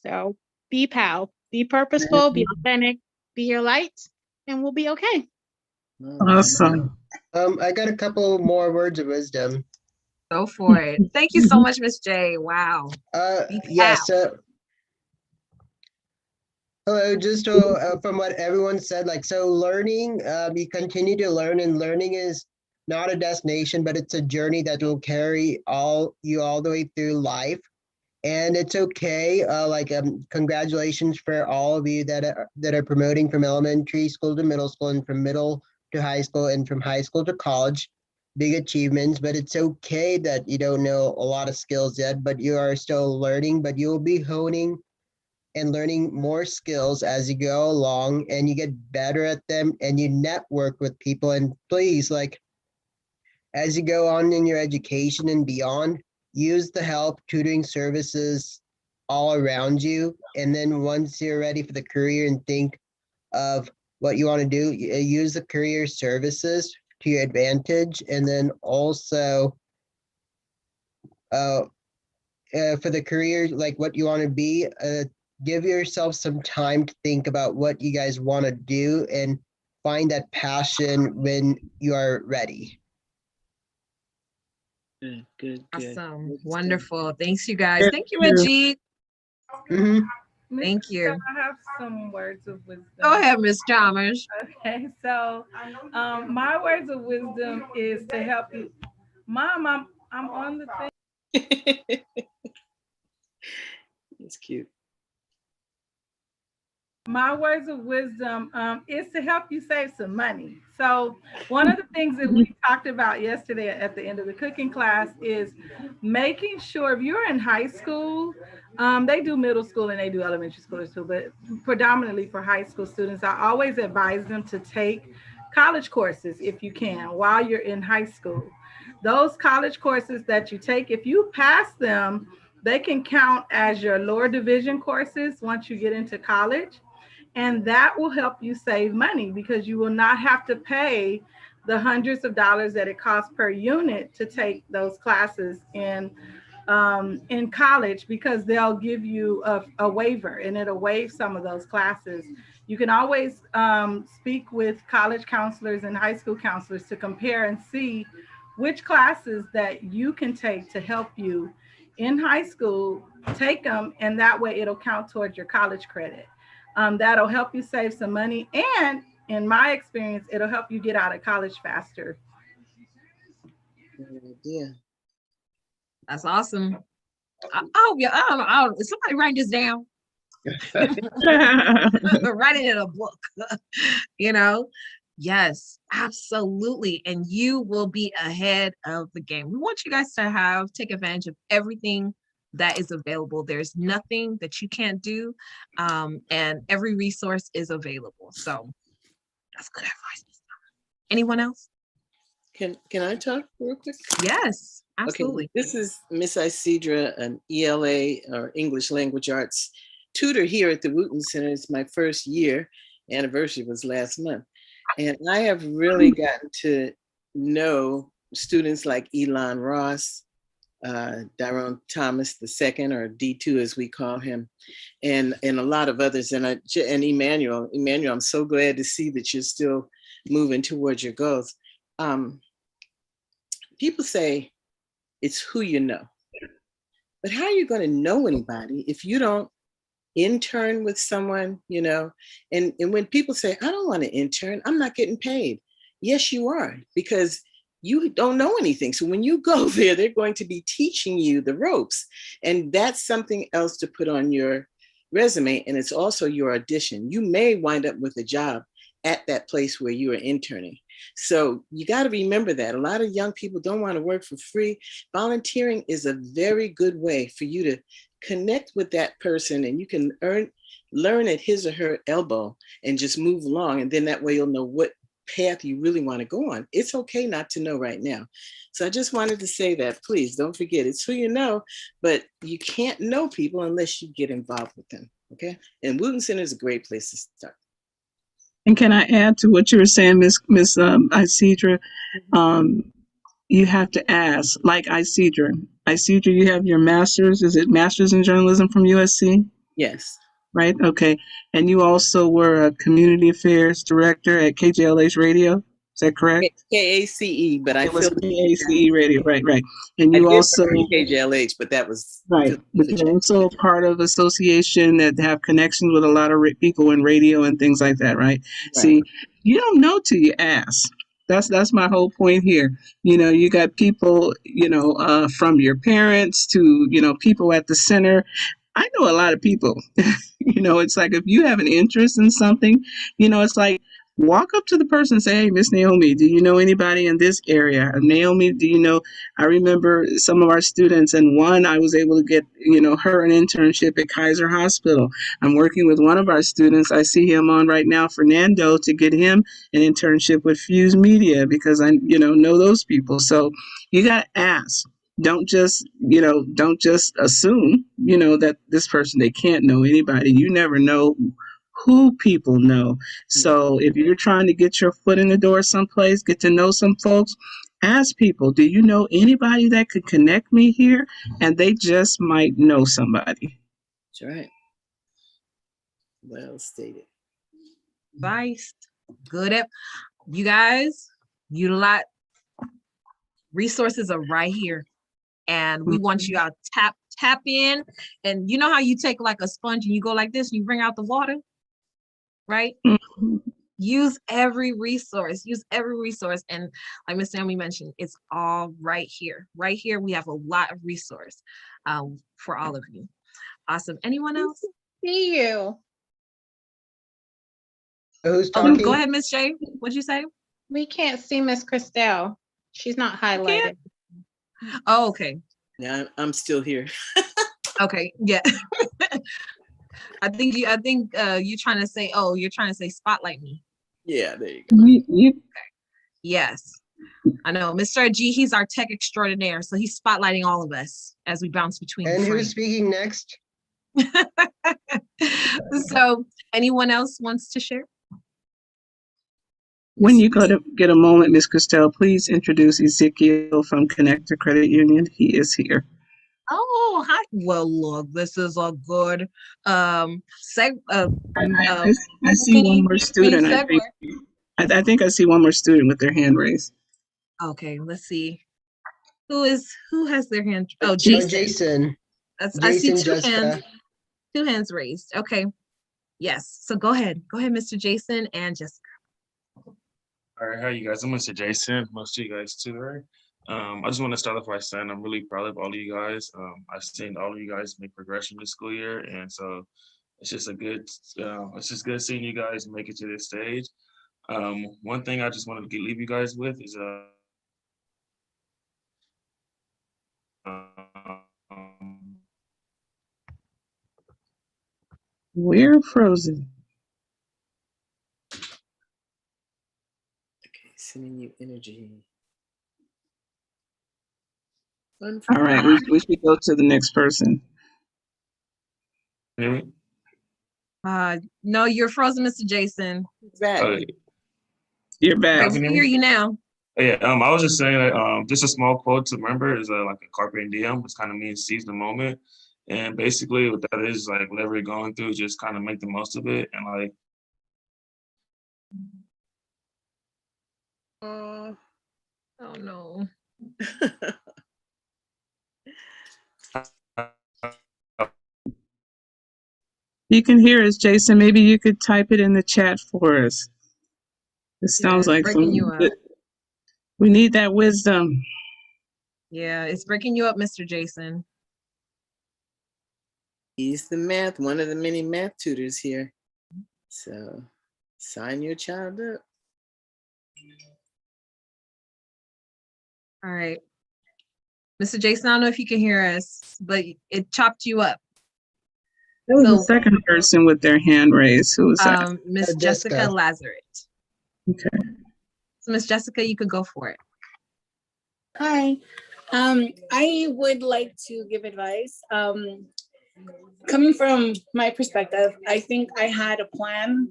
So be pal, be purposeful, be authentic, be your light, and we'll be okay. Awesome. I got a couple more words of wisdom. Go for it. Thank you so much, Miss J. Wow. Yes. Hello. Just from what everyone said, like, so learning, you continue to learn, and learning is not a destination, but it's a journey that will carry you all the way through life. And it's okay. Congratulations for all of you that are promoting from elementary school to middle school, and from middle to high school, and from high school to college. Big achievements, but it's okay that you don't know a lot of skills yet, but you are still learning, but you'll be honing and learning more skills as you go along, and you get better at them, and you network with people. And please, like, as you go on in your education and beyond, use the help tutoring services all around you. And then once you're ready for the career and think of what you want to do, use the career services to your advantage. And then also for the career, like what you want to be, give yourself some time to think about what you guys want to do, and find that passion when you are ready. Good. Awesome. Wonderful. Thanks, you guys. Thank you, Reggie. Thank you. I have some words of wisdom. Go ahead, Miss Chalmers. Okay, so my words of wisdom is to help you. Mom, I'm on the thing. It's cute. My words of wisdom is to help you save some money. So one of the things that we talked about yesterday at the end of the cooking class is making sure if you're in high school, they do middle school and they do elementary school too, but predominantly for high school students, I always advise them to take college courses if you can while you're in high school. Those college courses that you take, if you pass them, they can count as your lower division courses once you get into college. And that will help you save money because you will not have to pay the hundreds of dollars that it costs per unit to take those classes in college, because they'll give you a waiver and it'll waive some of those classes. You can always speak with college counselors and high school counselors to compare and see which classes that you can take to help you in high school. Take them, and that way it'll count towards your college credit. That'll help you save some money, and in my experience, it'll help you get out of college faster. Good idea. That's awesome. I hope you. I don't know. Somebody write this down. Write it in a book. Yes, absolutely. And you will be ahead of the game. We want you guys to take advantage of everything that is available. There's nothing that you can't do, and every resource is available. So that's good advice. Anyone else? Can I talk real quick? Yes, absolutely. Okay, this is Miss Isidra, an ELA or English Language Arts tutor here at the Wooten Center. It's my first year. Anniversary was last month. And I have really gotten to know students like Elon Ross, Dyrone Thomas II, or D2 as we call him, and a lot of others, and Emmanuel. Emmanuel, I'm so glad to see that you're still moving towards your goals. People say it's who you know, but how are you going to know anybody if you don't intern with someone, and when people say, I don't want to intern, I'm not getting paid. Yes, you are, because you don't know anything. So when you go there, they're going to be teaching you the ropes. And that's something else to put on your resume. And it's also your audition. You may wind up with a job at that place where you are interning. So you got to remember that. A lot of young people don't want to work for free. Volunteering is a very good way for you to connect with that person, and you can learn at his or her elbow and just move along. And then that way you'll know what path you really want to go on. It's okay not to know right now. So I just wanted to say that, please don't forget, it's who you know, but you can't know people unless you get involved with them. Okay. And Wooten Center is a great place to start. And can I add to what you were saying, Miss Isidra? You have to ask, like Isidra, you have your master's. Is it master's in journalism from USC? Yes. right? Okay. And you also were a community affairs director at KJLH Radio. Is that correct? KACE, but I It was feel KACE Radio, right, right. And I you did also, work at KJLH, but that was right, but you're also part of association that have connections with a lot of people in radio and things like that, right? See, you don't know till you ask. That's my whole point here. You know, you got people, from your parents to, people at the center. I know a lot of people. It's like if you have an interest in something, it's like walk up to the person and say, "Hey, Miss Naomi, do you know anybody in this area? Or, Naomi, do you know?" I remember some of our students, and one I was able to get, her an internship at Kaiser Hospital. I'm working with one of our students. I see him on right now, Fernando, to get him an internship with Fuse Media because I, know those people. So you got to ask. Don't just assume, that this person, they can't know anybody. You never know who people know. So if you're trying to get your foot in the door someplace, get to know some folks, ask people, do you know anybody that could connect me here? And they just might know somebody. That's right. Well stated. Advice. Good. You guys, utilize resources are right here. And we want you out tap in. And you know how you take like a sponge and you go like this and you bring out the water, right? Use every resource. And like Miss Naomi mentioned, it's all right here. Right here, we have a lot of resource for all of you. Awesome. Anyone else? See you. Who's talking? Go ahead, Miss Shay. What'd you say? We can't see Miss Christelle. She's not highlighted. Oh, okay. Yeah, I'm still here. Okay. Yeah. I think you're trying to say, you're trying to say spotlight me. Yeah, there you go. Okay. Yes. I know. Mr. G, he's our tech extraordinaire. So he's spotlighting all of us as we bounce between. And who's speaking next? So anyone else wants to share? When you go to get a moment, Ms. Christelle, please introduce Ezekiel from Connector Credit Union. He is here. Oh, hi. Well, look, this is a good I see one more student. I think I see one more student with their hand raised. Okay, let's see. Who has their hand? Oh, Jason. I see two hands. Two hands raised. Okay. Yes. So go ahead, Mr. Jason and Jessica. All right, how you guys? I'm Mr. Jason. Most of you guys too, right? I just want to start off by saying I'm really proud of all of you guys. I've seen all of you guys make progression this school year, and so it's just good seeing you guys make it to this stage. One thing I just wanted to leave you guys with is we're frozen. Okay, sending you energy. All right, we should go to the next person. No, you're frozen, Mr. Jason. Exactly. You're back. I can hear you now. Yeah, I was just saying that just a small quote to remember is like a carpe diem, which kind of means seize the moment. And basically what that is, like whatever you're going through, just kind of make the most of it. And like oh no. You can hear us, Jason. Maybe you could type it in the chat for us. It sounds like we need that wisdom. Yeah, it's breaking you up, Mr. Jason. He's one of the many math tutors here. So sign your child up. All right. Mr. Jason, I don't know if you can hear us, but it chopped you up. There was a second person with their hand raised. Who was that? Miss Jessica Lazarus. Okay. So Miss Jessica, you could go for it. Hi. I would like to give advice. Coming from my perspective, I think I had a plan.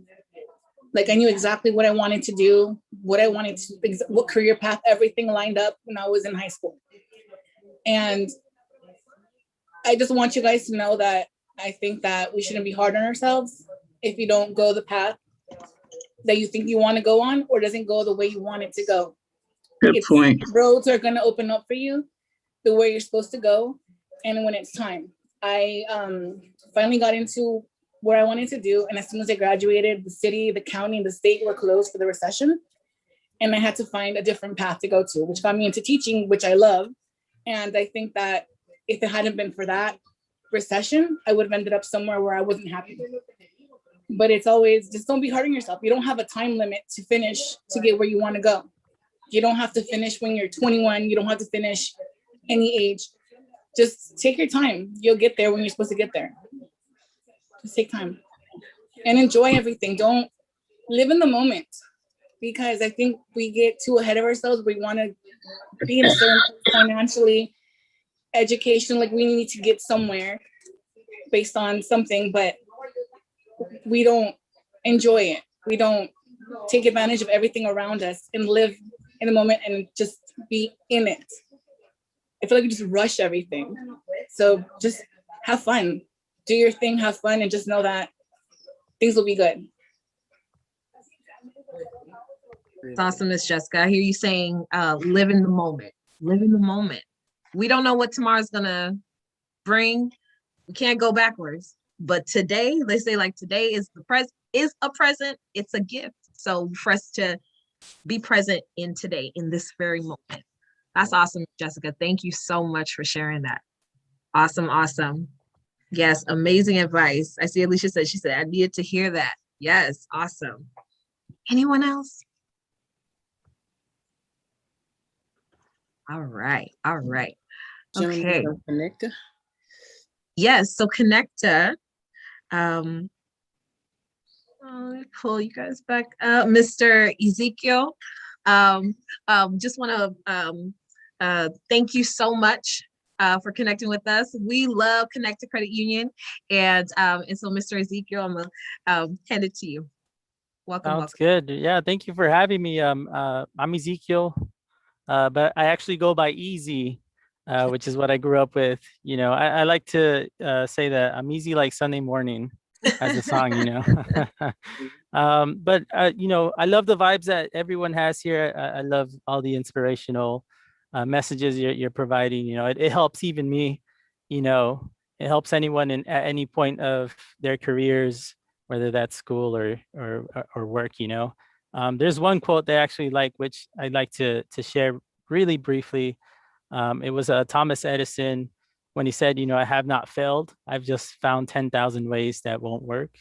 Like I knew exactly what I wanted to do, what career path, everything lined up when I was in high school. And I just want you guys to know that I think that we shouldn't be hard on ourselves if you don't go the path that you think you want to go on or doesn't go the way you want it to go. Good point. Roads are going to open up for you the way you're supposed to go. And when it's time, I finally got into what I wanted to do. And as soon as I graduated, the city, the county, and the state were closed for the recession. And I had to find a different path to go to, which got me into teaching, which I love. And I think that if it hadn't been for that recession, I would have ended up somewhere where I wasn't happy. But it's always, just don't be hard on yourself. You don't have a time limit to finish to get where you want to go. You don't have to finish when you're 21. You don't have to finish any age. Just take your time. You'll get there when you're supposed to get there. Just take time and enjoy everything. Don't live in the moment, because I think we get too ahead of ourselves. We want to be in a certain financially, education, like we need to get somewhere based on something, but we don't enjoy it. We don't take advantage of everything around us and live in the moment and just be in it. I feel like we just rush everything. So just have fun, do your thing, have fun, and just know that things will be good. It's awesome, Miss Jessica. I hear you saying, live in the moment. Live in the moment. We don't know what tomorrow's gonna bring. We can't go backwards. But today, they say like today is a present. It's a gift. So for us to be present in today, in this very moment. That's awesome, Jessica. Thank you so much for sharing that. Awesome, awesome. Yes, amazing advice. I see Alicia said, she said, I needed to hear that. Yes, awesome. Anyone else? All right, all right. Okay. Connector. Yes, so Connecta, let me pull you guys back up. Mr. Ezekiel, just want to thank you so much for connecting with us. We love Connecta Credit Union, and so Mr. Ezekiel, I'm gonna hand it to you. Welcome. Sounds good. Yeah, thank you for having me. I'm Ezekiel, but I actually go by Easy, which is what I grew up with. You know, I like to say that I'm easy like Sunday morning as a song, you know. But, you know, I love the vibes that everyone has here. I love all the inspirational messages you're providing. You know, it helps even me, you know, it helps anyone at any point of their careers, whether that's school or work, you know. There's one quote that I actually like, which I'd like to share really briefly. It was Thomas Edison when he said, you know, I have not failed. I've just found 10,000 ways that won't work.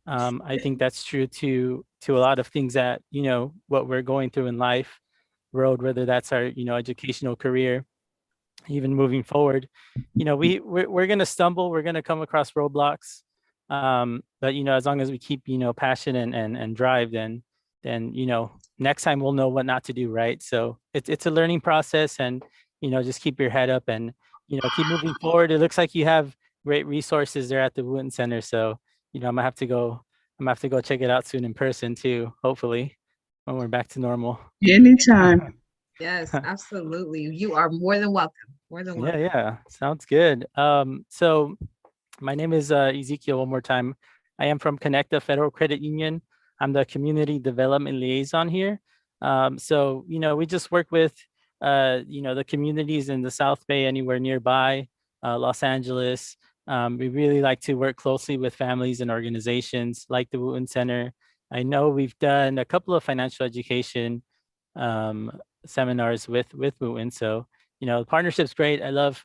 I think that's true to a lot of things that, you know, what we're going through in life, road, whether that's our, you know, educational career, even moving forward. You know, we're going to stumble, we're going to come across roadblocks. But, you know, as long as we keep, you know, passion and drive, then, you know, next time we'll know what not to do, right? So it's a learning process, and, you know, just keep your head up and, you know, keep moving forward. It looks like you have great resources there at the Wooten Center. So, you know, I'm gonna have to go check it out soon in person too, hopefully, when we're back to normal. Anytime. Yes, absolutely. You are more than welcome. More than welcome. Yeah, sounds good. So my name is Ezekiel. One more time, I am from Connecta Federal Credit Union. I'm the community development liaison here. So, you know, we just work with, you know, the communities in the South Bay, anywhere nearby, Los Angeles. We really like to work closely with families and organizations like the Wooten Center. I know we've done a couple of financial education seminars with Wooten. So, you know, the partnership's great. I love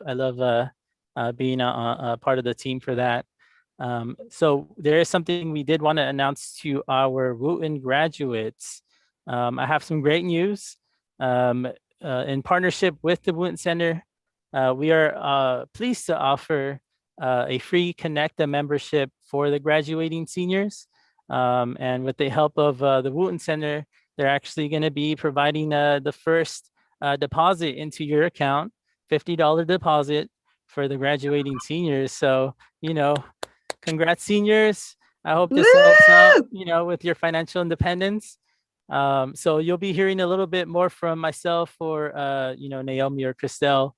being a part of the team for that. So there is something we did want to announce to our Wooten graduates. I have some great news. In partnership with the Wooten Center, we are pleased to offer a free Connecta membership for the graduating seniors. And with the help of the Wooten Center, they're actually going to be providing the first deposit into your account, $50 deposit for the graduating seniors. So, you know, congrats, seniors. I hope this helps out, you know, with your financial independence. So you'll be hearing a little bit more from myself or, you know, Naomi or Christelle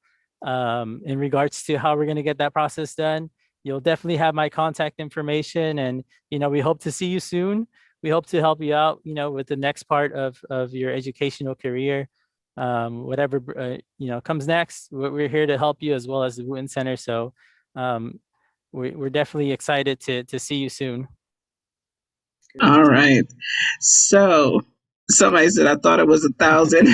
in regards to how we're going to get that process done. you'll definitely have my contact information, and we hope to see you soon. We hope to help you out, with the next part of your educational career. Whatever comes next, we're here to help you, as well as the Wooten Center. So we're definitely excited to see you soon. All right. So somebody said, I thought it was 1,000.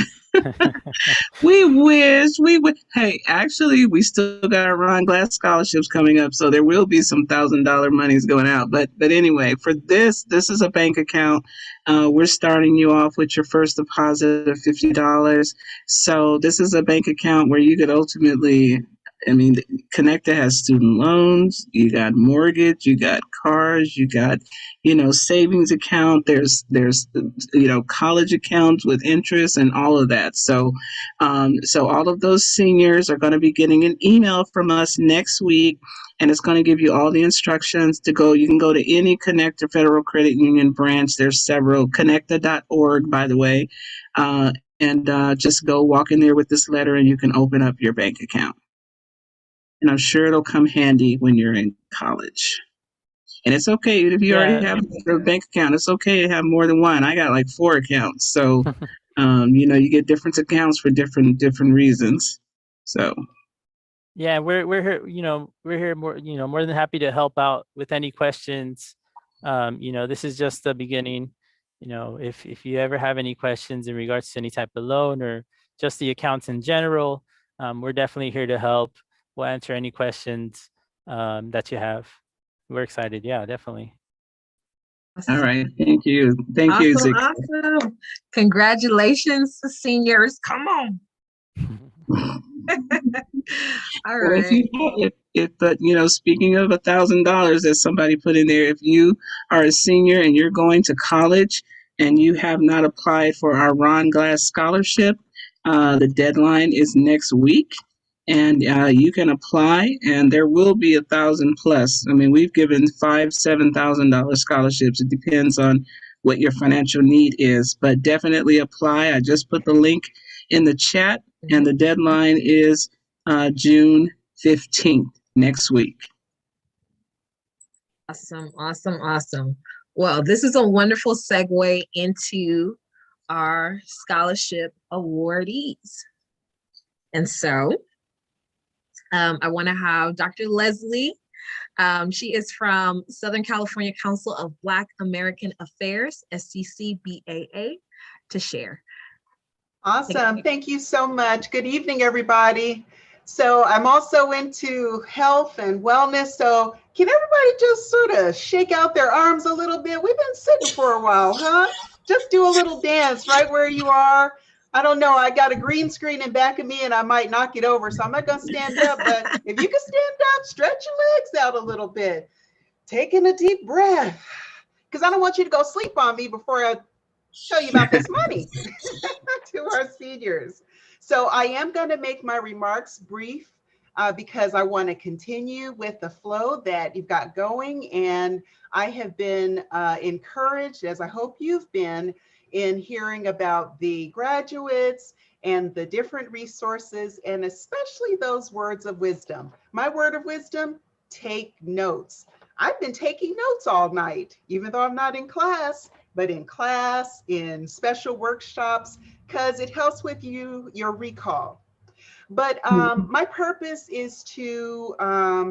We wish we would. Hey, actually, we still got our Ron Glass scholarships coming up, so there will be some $1,000 monies going out. But anyway, for this is a bank account. We're starting you off with your first deposit of $50. So this is a bank account where you could ultimately. I mean, Connecta has student loans, you got mortgage, you got cars, you got, savings account. There's college accounts with interest and all of that. So all of those seniors are going to be getting an email from us next week, and it's going to give you all the instructions to go. You can go to any Connecta Federal Credit Union branch. There's several, connecta.org, by the way, and just go walk in there with this letter, and you can open up your bank account. And I'm sure it'll come handy when you're in college. And it's okay if you already have a bank account. It's okay to have more than one. I got like 4 accounts, so you get different accounts for different reasons. So yeah, we're here. We're here more than happy to help out with any questions. This is just the beginning. If you ever have any questions in regards to any type of loan or just the accounts in general, we're definitely here to help. We'll answer any questions that you have. We're excited. Yeah, definitely. All right. Thank you. Thank you, Zeke. Awesome. Congratulations to seniors. Come on. All right. But speaking of $1,000 that somebody put in there, if you are a senior and you're going to college and you have not applied for our Ron Glass scholarship, the deadline is next week. And you can apply, and there will be 1,000 plus. I mean, we've given $5,000-$7,000 scholarships. It depends on what your financial need is, but definitely apply. I just put the link in the chat, and the deadline is June 15th, next week. Awesome. Well, this is a wonderful segue into our scholarship awardees. And so I want to have Dr. Leslie. She is from Southern California Council of Black American Affairs, SCCBAA, to share. Awesome. Thank you so much. Good evening, everybody. So I'm also into health and wellness. So can everybody just sort of shake out their arms a little bit? We've been sitting for a while, huh? Just do a little dance right where you are. I don't know. I got a green screen in back of me and I might knock it over. So I'm not going to stand up. But if you can stand up, stretch your legs out a little bit. Taking a deep breath. Because I don't want you to go sleep on me before I tell you about this money to our seniors. So I am going to make my remarks brief because I want to continue with the flow that you've got going. And I have been encouraged, as I hope you've been, in hearing about the graduates and the different resources, and especially those words of wisdom. My word of wisdom, take notes. I've been taking notes all night, even though I'm not in class, but in class, in special workshops, because it helps with your recall. But my purpose is to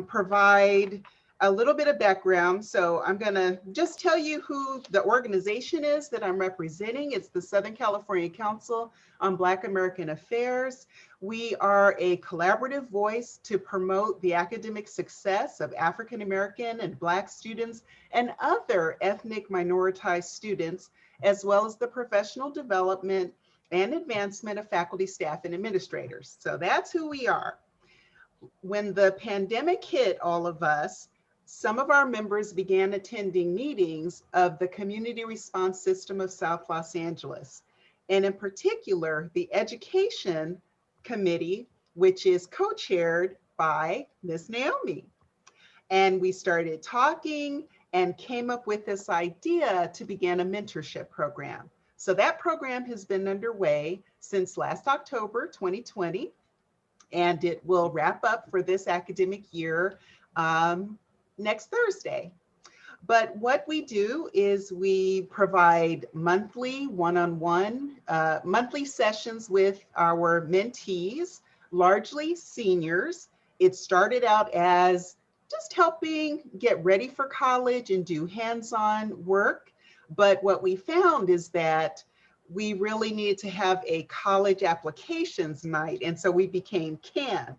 provide a little bit of background. So I'm gonna just tell you who the organization is that I'm representing. It's the Southern California Council on Black American Affairs. We are a collaborative voice to promote the academic success of African American and Black students and other ethnic minoritized students, as well as the professional development and advancement of faculty, staff, and administrators. So that's who we are. When the pandemic hit all of us, some of our members began attending meetings of the Community Response System of South Los Angeles, and in particular, the Education Committee, which is co-chaired by Ms. Naomi. And we started talking and came up with this idea to begin a mentorship program. So that program has been underway since last October 2020, and it will wrap up for this academic year next Thursday. But what we do is we provide monthly one-on-one, monthly sessions with our mentees, largely seniors. It started out as just helping get ready for college and do hands-on work. But what we found is that we really needed to have a college applications night. And so we became CAN.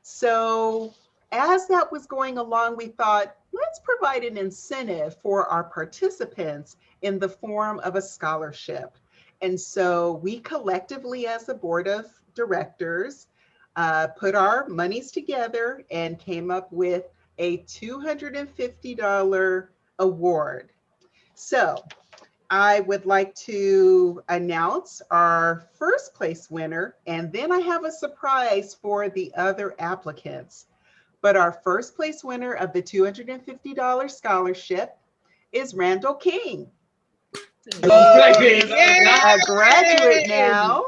So as that was going along, we thought, let's provide an incentive for our participants in the form of a scholarship. And so we collectively, as a board of directors, put our monies together and came up with a $250 award. So I would like to announce our first place winner, and then I have a surprise for the other applicants. But our first place winner of the $250 scholarship is Randall King. He is a graduate now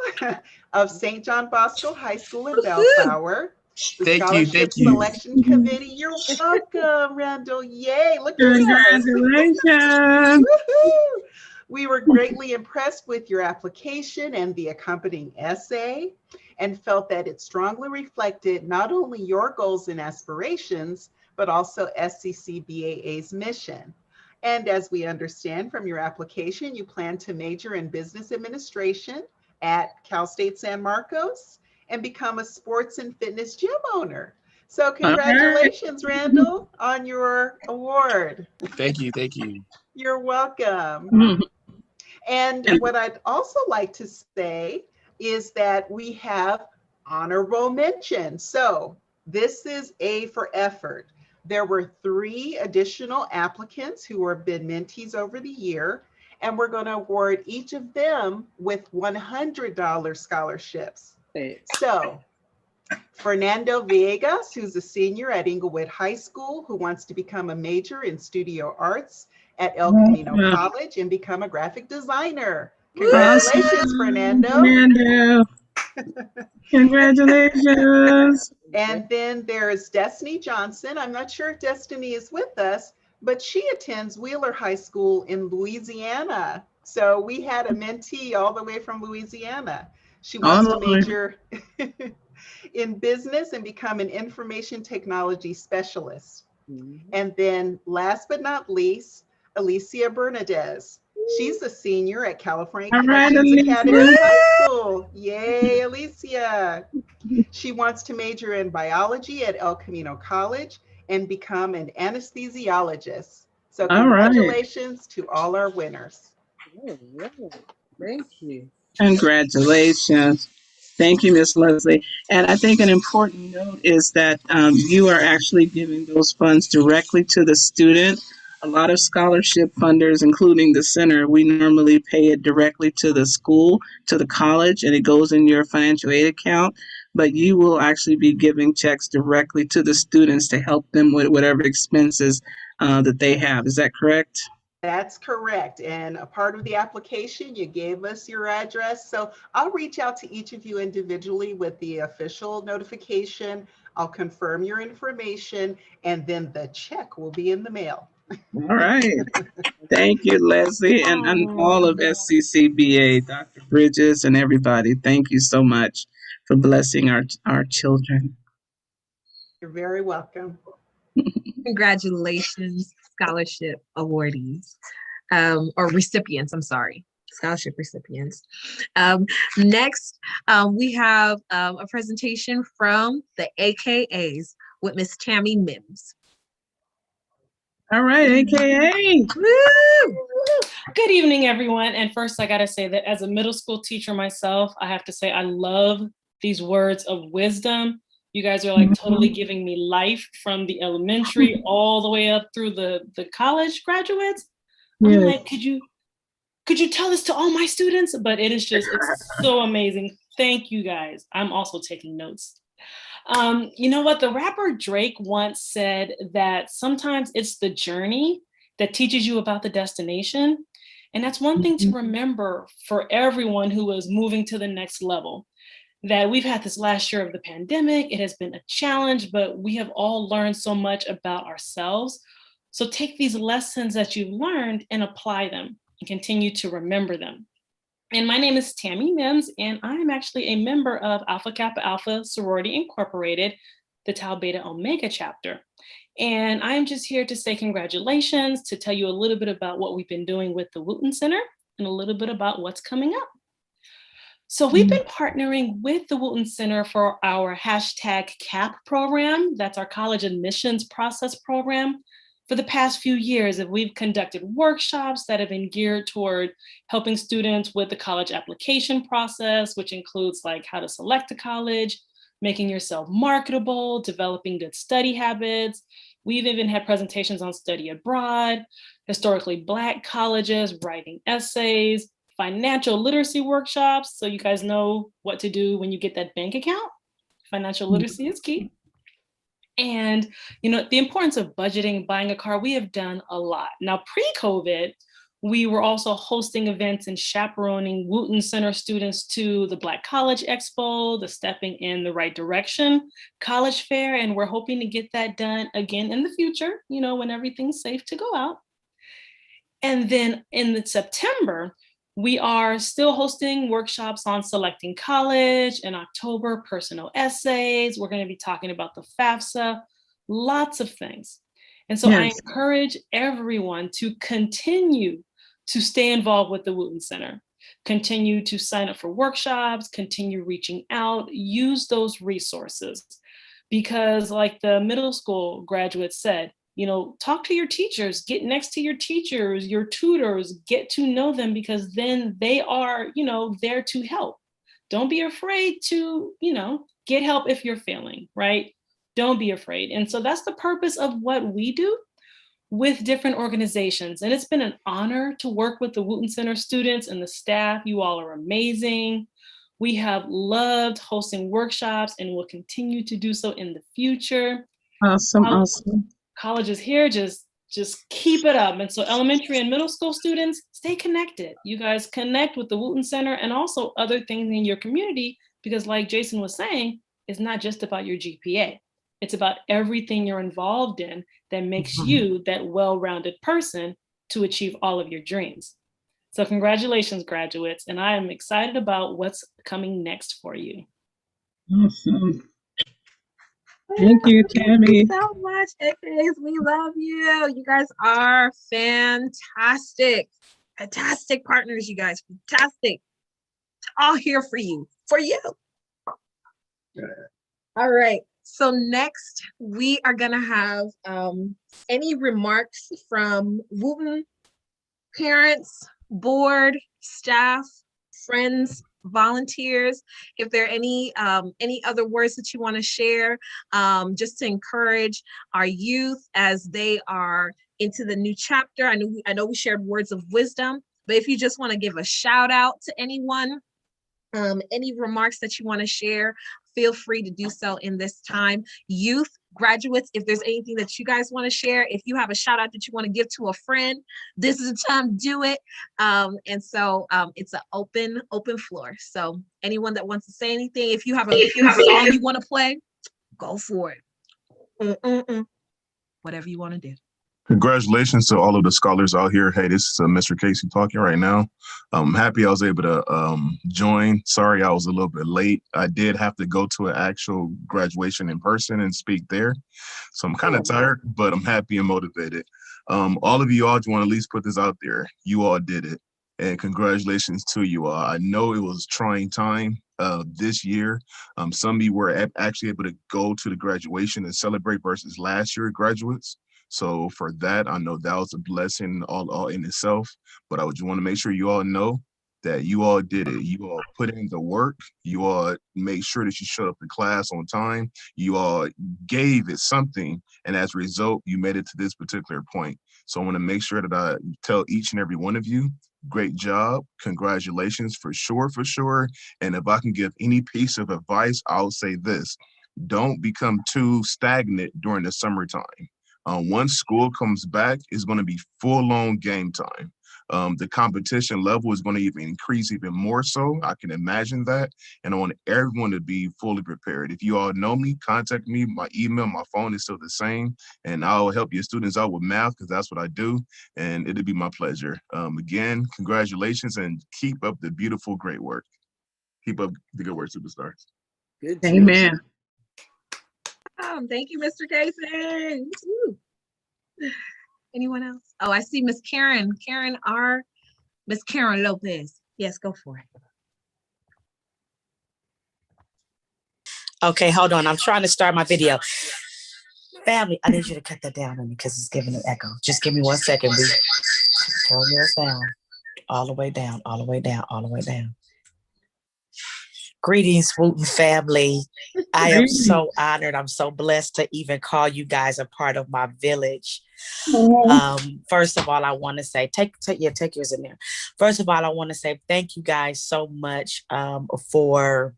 of St. John Bosco High School in Bellflower. The Thank you. scholarship selection committee. You're welcome, Randall. Yay, look at us. Congratulations. Woohoo! We were greatly impressed with your application and the accompanying essay, and felt that it strongly reflected not only your goals and aspirations, but also SCCBAA's mission. And as we understand from your application, you plan to major in business administration at Cal State San Marcos and become a sports and fitness gym owner. So congratulations, Randall, on your award. Thank you. Thank you. You're welcome. And what I'd also like to say is that we have honorable mention. So this is A for effort. There were 3 additional applicants who have been mentees over the year, and we're going to award each of them with $100 scholarships. So Fernando Villegas, who's a senior at Inglewood High School, who wants to become a major in studio arts at El Camino College and become a graphic designer. Congratulations, Fernando. Congratulations. And then there's Destiny Johnson. I'm not sure if Destiny is with us, but she attends Wheeler High School in Louisiana. So we had a mentee all the way from Louisiana. She wants to major in business and become an information technology specialist. And then last but not least, Alicia Bernades. She's a senior at California Connections Academy High School. Yay, Alicia. She wants to major in biology at El Camino College and become an anesthesiologist. So congratulations to all our winners. Thank you. Congratulations. Thank you, Miss Leslie. And I think an important note is that you are actually giving those funds directly to the student. A lot of scholarship funders, including the center, we normally pay it directly to the school, to the college, and it goes in your financial aid account. But you will actually be giving checks directly to the students to help them with whatever expenses that they have. Is that correct? That's correct. And a part of the application, you gave us your address. So I'll reach out to each of you individually with the official notification. I'll confirm your information, and then the check will be in the mail. All right. Thank you, Leslie, and all of SCCBA, Dr. Bridges, and everybody. Thank you so much for blessing our children. You're very welcome. Congratulations, scholarship awardees, or recipients, I'm sorry, scholarship recipients. Next, we have a presentation from the AKAs with Miss Tammy Mims. All right, AKA. Woo! Good evening, everyone. And first, I got to say that as a middle school teacher myself, I have to say I love these words of wisdom. You guys are like totally giving me life from the elementary all the way up through the college graduates. I'm like, could you tell this to all my students? But it is just, it's so amazing. Thank you guys. I'm also taking notes. You know what? The rapper Drake once said that sometimes it's the journey that teaches you about the destination. And that's one thing to remember for everyone who is moving to the next level. that we've had this last year of the pandemic. It has been a challenge, but we have all learned so much about ourselves. So take these lessons that you've learned and apply them and continue to remember them. And my name is Tammy Mims, and I am actually a member of Alpha Kappa Alpha Sorority Incorporated, the Tau Beta Omega chapter. And I'm just here to say congratulations, to tell you a little bit about what we've been doing with the Wooten Center and a little bit about what's coming up. So we've been partnering with the Wooten Center for our hashtag CAP program. That's our college admissions process program. For the past few years, we've conducted workshops that have been geared toward helping students with the college application process, which includes like how to select a college, making yourself marketable, developing good study habits. We've even had presentations on study abroad, historically Black colleges, writing essays, financial literacy workshops, so you guys know what to do when you get that bank account. Financial literacy is key. And the importance of budgeting, buying a car, we have done a lot. Now, pre-COVID, we were also hosting events and chaperoning Wooten Center students to the Black College Expo, the Stepping in the Right Direction College Fair, and we're hoping to get that done again in the future, when everything's safe to go out. And then in September, we are still hosting workshops on selecting college. In October, personal essays. We're going to be talking about the FAFSA, lots of things. And so I encourage everyone to continue to stay involved with the Wooten Center, continue to sign up for workshops, continue reaching out, use those resources. Because like the middle school graduate said, talk to your teachers, get next to your teachers, your tutors, get to know them, because then they are, there to help. Don't be afraid to, get help if you're failing, right? Don't be afraid. And so that's the purpose of what we do with different organizations. And it's been an honor to work with the Wooten Center students and the staff. You all are amazing. We have loved hosting workshops and will continue to do so in the future. Awesome. Colleges here, just keep it up. And so elementary and middle school students, stay connected. You guys connect with the Wooten Center and also other things in your community, because like Jason was saying, it's not just about your GPA. It's about everything you're involved in that makes you that well-rounded person to achieve all of your dreams. So congratulations, graduates. And I am excited about what's coming next for you. Awesome. Thank you, Tammy. Thank you so much, AKs. We love you. You guys are fantastic. Fantastic partners, you guys. Fantastic. All here for you. All right. So next, we are going to have any remarks from Wooten parents, board, staff, friends, volunteers. If there are any other words that you want to share, just to encourage our youth as they are into the new chapter. I know we shared words of wisdom, but if you just want to give a shout out to anyone, any remarks that you want to share, feel free to do so in this time. Youth, graduates, if there's anything that you guys want to share, if you have a shout out that you want to give to a friend, this is the time to do it. And so it's an open floor. So anyone that wants to say anything, if you have a song you want to play, go for it. Whatever you want to do. Congratulations to all of the scholars out here. Hey, this is Mr. Casey talking right now. I'm happy I was able to join. Sorry I was a little bit late. I did have to go to an actual graduation in person and speak there. So I'm kind of tired, but I'm happy and motivated. All of you all, just want to at least put this out there. You all did it. And congratulations to you all. I know it was a trying time this year. Some of you were actually able to go to the graduation and celebrate versus last year graduates. So for that, I know that was a blessing all in itself, but I would just want to make sure you all know that you all did it. You all put in the work. You all made sure that you showed up to class on time. You all gave it something. And as a result, you made it to this particular point. So I want to make sure that I tell each and every one of you, great job. Congratulations for sure. And if I can give any piece of advice, I'll say this: don't become too stagnant during the summertime. Once school comes back, it's going to be full-on game time. The competition level is going to even increase even more so. I can imagine that. And I want everyone to be fully prepared. If you all know me, contact me. My email, my phone is still the same. And I'll help your students out with math because that's what I do. And it'll be my pleasure. Again, congratulations and keep up the beautiful, great work. Keep up the good work, superstars. Good. Amen. Thank you, Mr. Casey. Woo. Anyone else? Oh, I see Miss Karen. Miss Karen Lopez. Yes, go for it. Okay, hold on. I'm trying to start my video. Family, I need you to cut that down on me because it's giving an echo. Just give me 1 second. Turn yours down. All the way down, all the way down, all the way down. Greetings, Wooten family. I am so honored. I'm so blessed to even call you guys a part of my village. First of all, I want to say, take yours in there. First of all, I want to say thank you guys so much for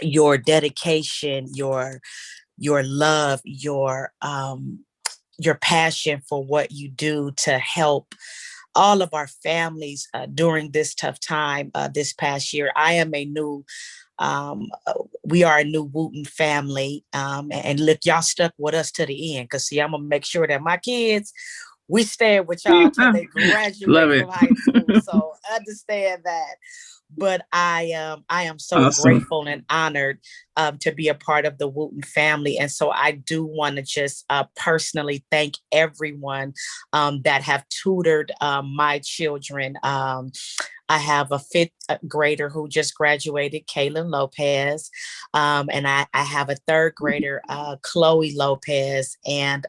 your dedication, your love, your passion for what you do to help all of our families during this tough time this past year. We are a new Wooten family. And look, y'all stuck with us to the end. Cause see, I'm gonna make sure that my kids, we stay with y'all till they graduate from high school. So understand that. But I am so grateful and honored to be a part of the Wooten family. And so I do want to just personally thank everyone that have tutored my children. I have a 5th grader who just graduated, Kaylin Lopez. And I have a 3rd grader, Chloe Lopez. And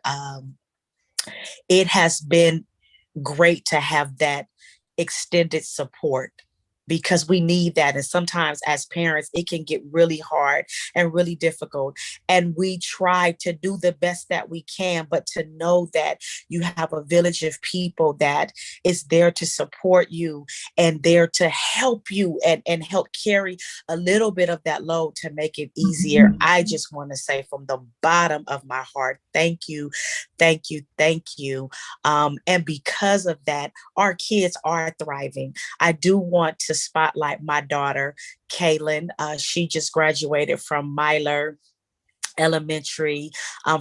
it has been great to have that extended support, because we need that. And sometimes as parents, it can get really hard and really difficult. And we try to do the best that we can, but to know that you have a village of people that is there to support you and there to help you and help carry a little bit of that load to make it easier. I just want to say from the bottom of my heart, thank you, thank you, thank you. And because of that, our kids are thriving. I do want to spotlight my daughter, Kaylin. She just graduated from Myler Elementary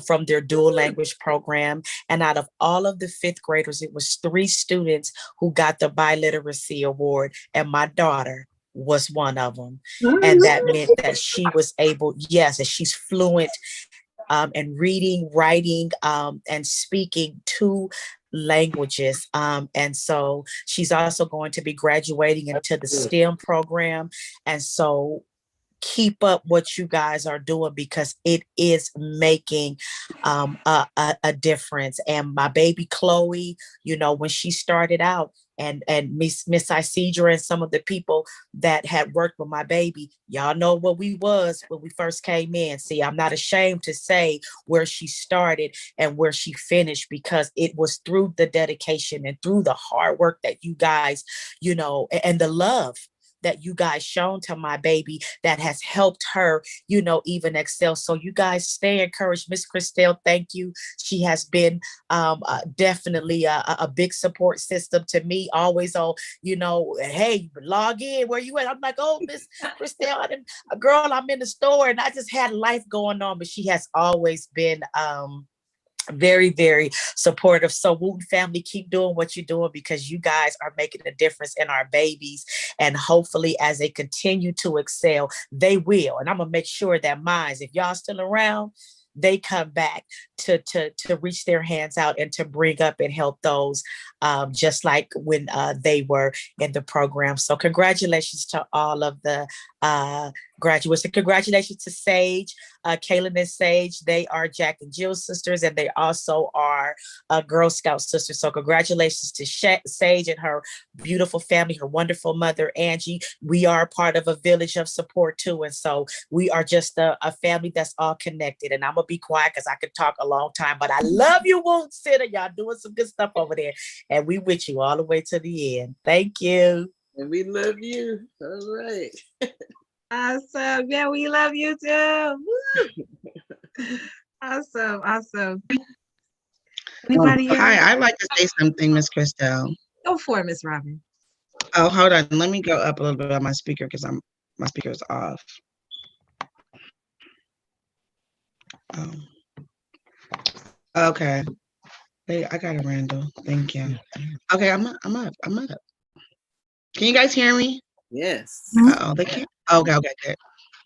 from their dual language program. And out of all of the 5th graders, it was 3 students who got the biliteracy award. And my daughter was one of them. And that meant that she was able, yes, and she's fluent in reading, writing, and speaking 2 languages. And so she's also going to be graduating into the STEM program. And so keep up what you guys are doing, because it is making a difference. And my baby Chloe, when she started out, and Miss Isidra and some of the people that had worked with my baby, y'all know what we was when we first came in. See, I'm not ashamed to say where she started and where she finished, because it was through the dedication and through the hard work that you guys, and the love that you guys shown to my baby that has helped her, even excel. So you guys stay encouraged. Miss Christelle, thank you. She has been definitely a big support system to me, always on, hey, log in, where you at? I'm like, oh, Miss Christelle, girl, I'm in the store and I just had life going on, but she has always been very, very supportive. So Wooten family, keep doing what you're doing, because you guys are making a difference in our babies. And hopefully as they continue to excel, they will. And I'm gonna make sure that mine, if y'all still around, they come back to reach their hands out and to bring up and help those, just like when they were in the program. So congratulations to all of the graduates, and congratulations to Sage, Kaylin and Sage. They are Jack and Jill sisters, and they also are Girl Scout sisters. So congratulations to Sage and her beautiful family, her wonderful mother, Angie. We are part of a village of support too. And so we are just a family that's all connected. And I'm gonna be quiet because I could talk a long time, but I love you, Wooten Center. Y'all doing some good stuff over there. And we with you all the way to the end. Thank you. And we love you. All right. Awesome. Yeah, we love you too. Awesome. Anybody else? Hi, I'd like to say something, Miss Christelle. Go Go for it, Miss Robin. Oh, hold on. Let me go up a little bit on my speaker because my speaker is off. Okay. Hey, I got it, Randall. Thank you. Okay, I'm up. Can you guys hear me? Yes. Oh, they can't. Okay, good.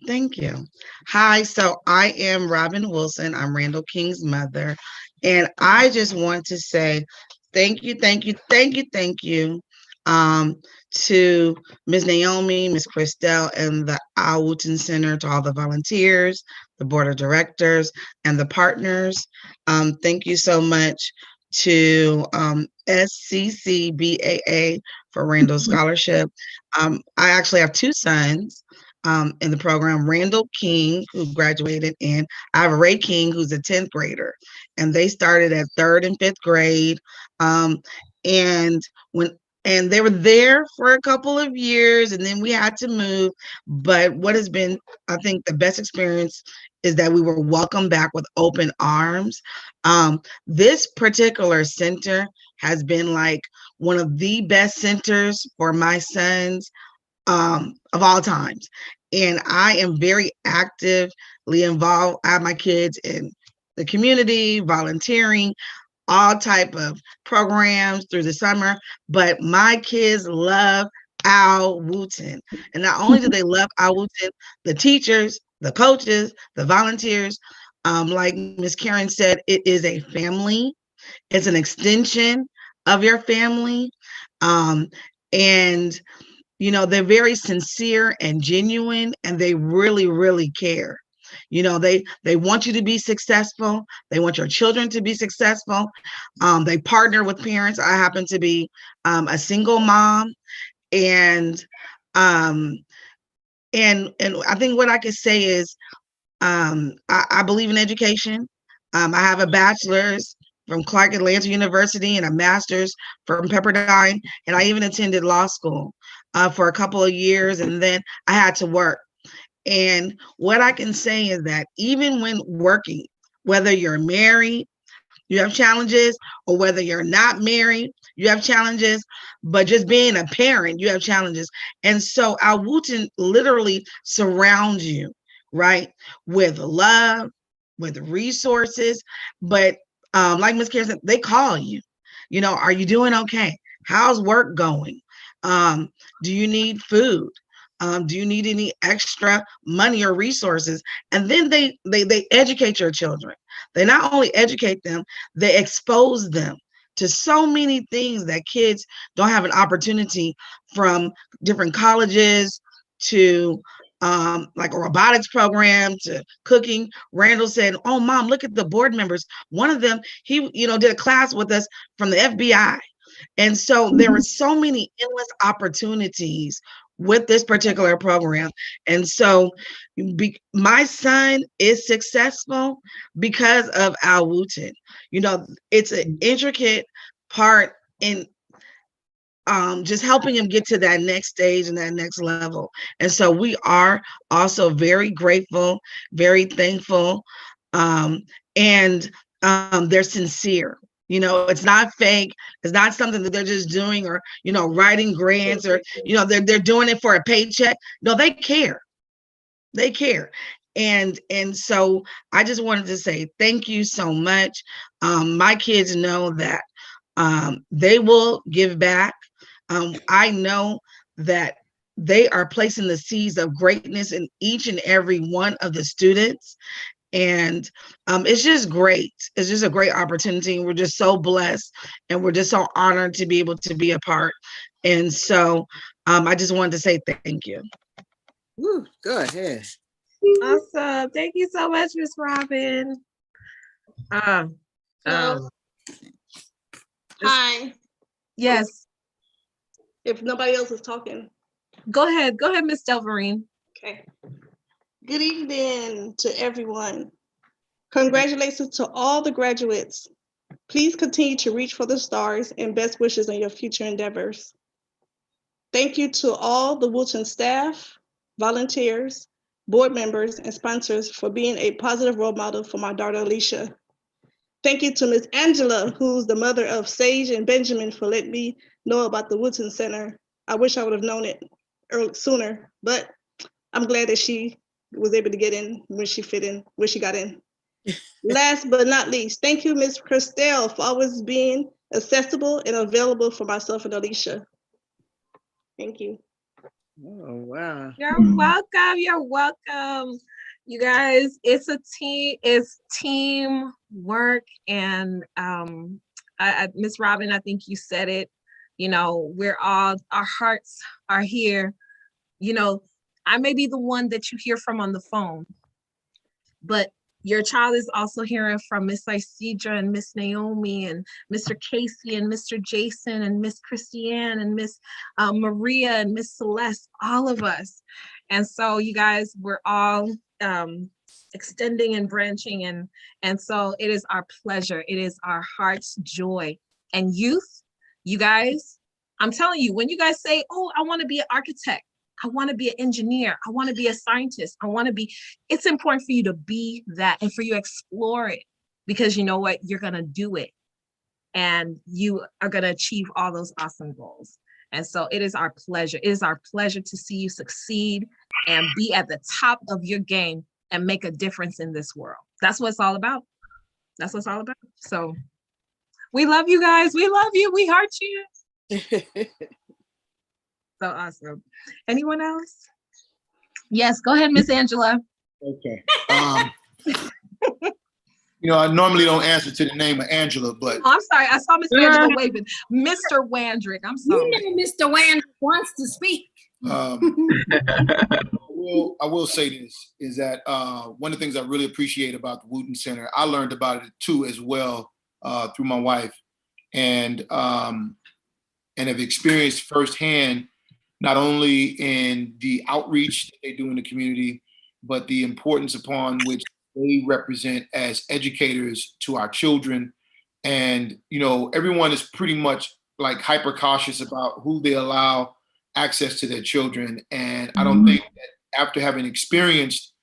Thank you. Hi, so I am Robin Wilson. I'm Randall King's mother. And I just want to say thank you to Ms. Naomi, Ms. Christelle, and the Wooten Center, to all the volunteers, the board of directors, and the partners. Thank you so much to SCCBAA for Randall Scholarship. I actually have two sons in the program, Randall King, who graduated, and I have Ray King, who's a 10th grader, and they started at 3rd and 5th grade. And they were there for a couple of years, and then we had to move. But what has been, I think, the best experience is that we were welcomed back with open arms. This particular center has been like one of the best centers for my sons of all times. And I am very actively involved. I have my kids in the community, volunteering, all type of programs through the summer, but my kids love Al Wooten. And not only do they love Al Wooten, the teachers, the coaches, the volunteers, like Miss Karen said, it is a family. It's an extension of your family. And they're very sincere and genuine, and they really, really care. They want you to be successful. They want your children to be successful. They partner with parents. I happen to be a single mom, and I think what I could say is I believe in education. I have a bachelor's from Clark Atlanta University and a master's from Pepperdine, and I even attended law school for a couple of years, and then I had to work. And what I can say is that even when working, whether you're married, you have challenges, or whether you're not married, you have challenges, but just being a parent, you have challenges. And so Al Wooten literally surrounds you, right, with love, with resources. But like Ms. Karen said, they call you, are you doing okay? How's work going? Do you need food? Do you need any extra money or resources? And then they educate your children. They not only educate them, they expose them to so many things that kids don't have an opportunity, from different colleges to like a robotics program to cooking. Randall said, "Oh, Mom, look at the board members. One of them, he did a class with us from the FBI." And so there were so many endless opportunities with this particular program. And so my son is successful because of Al Wooten. It's an intricate part in just helping him get to that next stage and that next level. And so we are also very grateful, very thankful, and they're sincere. It's not fake. It's not something that they're just doing, or writing grants, or they're doing it for a paycheck. No, they care. They care. And so I just wanted to say thank you so much. My kids know that they will give back. I know that they are placing the seeds of greatness in each and every one of the students. And it's just great. It's just a great opportunity. We're just so blessed, and we're just so honored to be able to be a part. And so I just wanted to say thank you. Woo, go ahead. Awesome. Thank you so much, Miss Robin. Hi. Yes. If nobody else is talking. Go ahead, Miss Delverine. Okay. Good evening to everyone. Congratulations to all the graduates. Please continue to reach for the stars, and best wishes in your future endeavors. Thank you to all the Wooten staff, volunteers, board members, and sponsors for being a positive role model for my daughter, Alicia. Thank you to Ms. Angela, who's the mother of Sage and Benjamin, for letting me know about the Woodson Center. I wish I would have known it sooner, but I'm glad that she was able to get in when she got in. Last but not least, thank you, Ms. Christelle, for always being accessible and available for myself and Alicia. Thank you. Oh, wow. You're welcome. You're welcome. You guys, it's teamwork. And Miss Robin, I think you said it. You know, our hearts are here. You know, I may be the one that you hear from on the phone, but your child is also hearing from Miss Isidra and Miss Naomi and Mr. Casey and Mr. Jason and Miss Christiane and Miss Maria and Miss Celeste, all of us. And so you guys, we're all extending and branching, and so it is our pleasure. It is our heart's joy. And youth, you guys, I'm telling you, when you guys say, oh, I want to be an architect, I want to be an engineer, I want to be a scientist, it's important for you to be that and for you to explore it, because you know what, you're going to do it and you are going to achieve all those awesome goals. And so it is our pleasure. It is our pleasure to see you succeed and be at the top of your game and make a difference in this world. That's what it's all about. That's what it's all about. So we love you guys. We love you. We heart you. So awesome. Anyone else? Yes, go ahead, Miss Angela. Okay. I normally don't answer to the name of Angela, but I'm sorry. I saw Miss Angela waving. Mr. Wandrick, I'm sorry. You know Mr. Wandrick wants to speak. I will say this, is that one of the things I really appreciate about the Wooten Center, I learned about it too as well through my wife, and have experienced firsthand not only in the outreach that they do in the community, but the importance upon which they represent as educators to our children. And, everyone is pretty much like hyper cautious about who they allow access to their children. And I don't think that after having experienced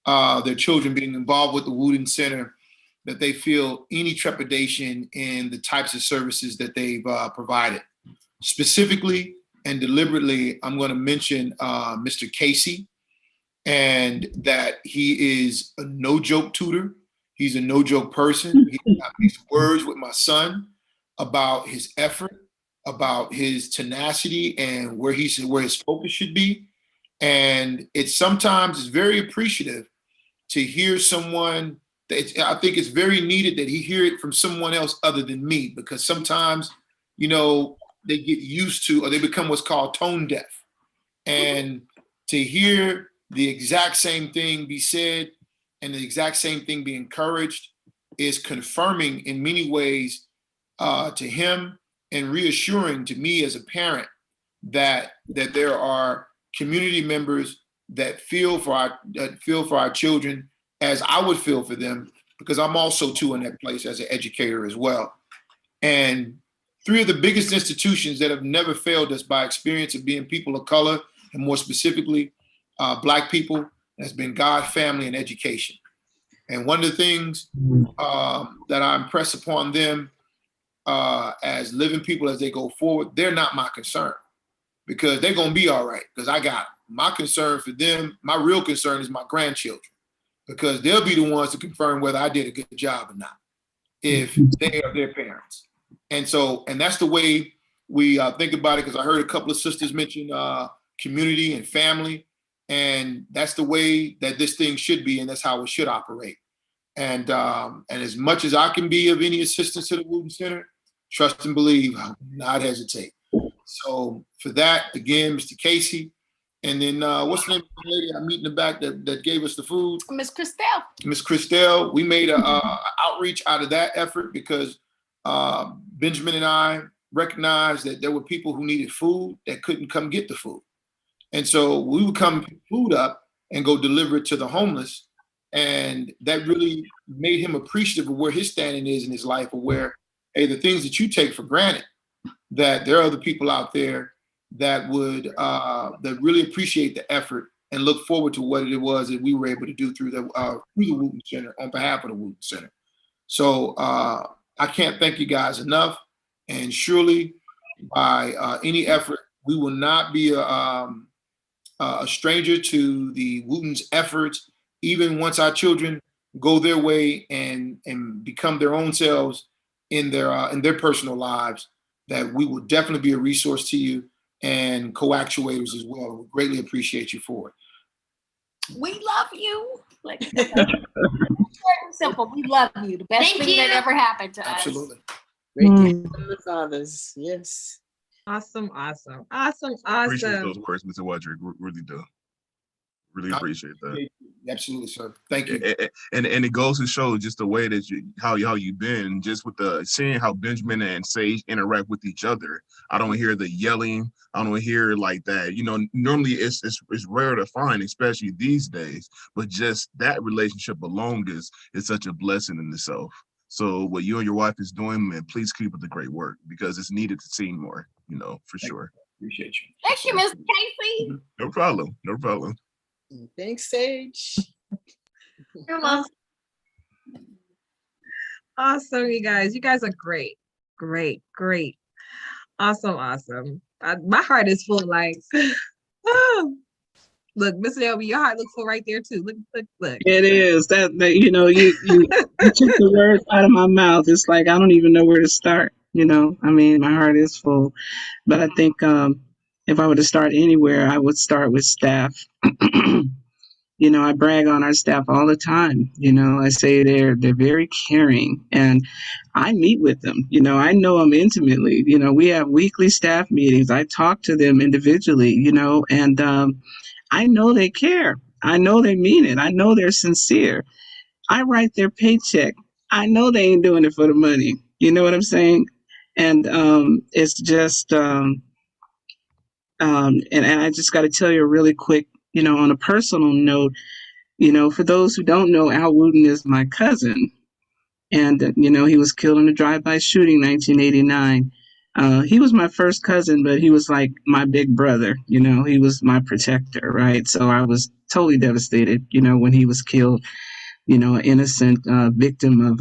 their children being involved with the Wooten Center, that they feel any trepidation in the types of services that they've provided. Specifically and deliberately, I'm going to mention Mr. Casey, and that he is a no-joke tutor. He's a no-joke person. He got these words with my son about his effort, about his tenacity, and where his focus should be. And sometimes it's very appreciative to hear someone. I think it's very needed that he hear it from someone else other than me, because sometimes, they get used to, or they become what's called tone deaf. And to hear the exact same thing be said and the exact same thing be encouraged is confirming in many ways to him, and reassuring to me as a parent that there are community members that feel for our children as I would feel for them, because I'm also too in that place as an educator as well. And three of the biggest institutions that have never failed us by experience of being people of color, and more specifically, Black people, has been God, family, and education. And one of the things that I impress upon them as living people as they go forward, they're not my concern, because they're going to be all right, because I got them. My concern for them, my real concern is my grandchildren, because they'll be the ones to confirm whether I did a good job or not, if they are their parents. And that's the way we think about it, because I heard a couple of sisters mention community and family, and that's the way that this thing should be, and that's how it should operate. And as much as I can be of any assistance to the Wooten Center, trust and believe, I will not hesitate. So for that, again, Mr. Casey, and then what's the name of the lady I meet in the back that gave us the food? Miss Christelle. Miss Christelle. We made an outreach out of that effort, because Benjamin and I recognized that there were people who needed food that couldn't come get the food. And so we would come pick food up and go deliver it to the homeless. And that really made him appreciative of where his standing is in his life, of where, hey, the things that you take for granted, that there are other people out there that would that really appreciate the effort and look forward to what it was that we were able to do through the Wooten Center, on behalf of the Wooten Center. So I can't thank you guys enough. And surely, by any effort. We will not be a stranger to the Wooten's efforts, even once our children go their way and become their own selves in their personal lives. That we will definitely be a resource to you and co-actuators as well. We greatly appreciate you for it. We love you. Like short and simple. We love you. The best thing that ever happened to us. Absolutely. Great gift from the fathers. Yes. Awesome. Appreciate those words, Mr. Wedrick. Really do. Really appreciate that. Absolutely, sir. Thank you. And it goes to show just the way that how you've been, just with the seeing how Benjamin and Sage interact with each other. I don't hear the yelling. I don't hear like that. Normally it's rare to find, especially these days. But just that relationship alone is such a blessing in itself. So what you and your wife is doing, man, please keep up the great work because it's needed to see more. For sure. Appreciate you. Thank you, Mr. Casey. No problem. No problem. Thanks, Sage. You're welcome. Awesome, you guys. You guys are great. Awesome. My heart is full. Like, oh. Look, Miss Naomi, your heart looks full right there too. Look. It is that you took the words out of my mouth. It's like I don't even know where to start. My heart is full, but I think if I were to start anywhere, I would start with staff. I brag on our staff all the time. I say they're very caring, and I meet with them. I know them intimately. We have weekly staff meetings. I talk to them individually. And I know they care. I know they mean it. I know they're sincere. I write their paycheck. I know they ain't doing it for the money. You know what I'm saying? And it's just, and I just got to tell you really quick, on a personal note, for those who don't know, Al Wooten is my cousin. And, he was killed in a drive-by shooting, 1989. He was my first cousin, but he was like my big brother. He was my protector, right? So I was totally devastated, when he was killed, an innocent victim of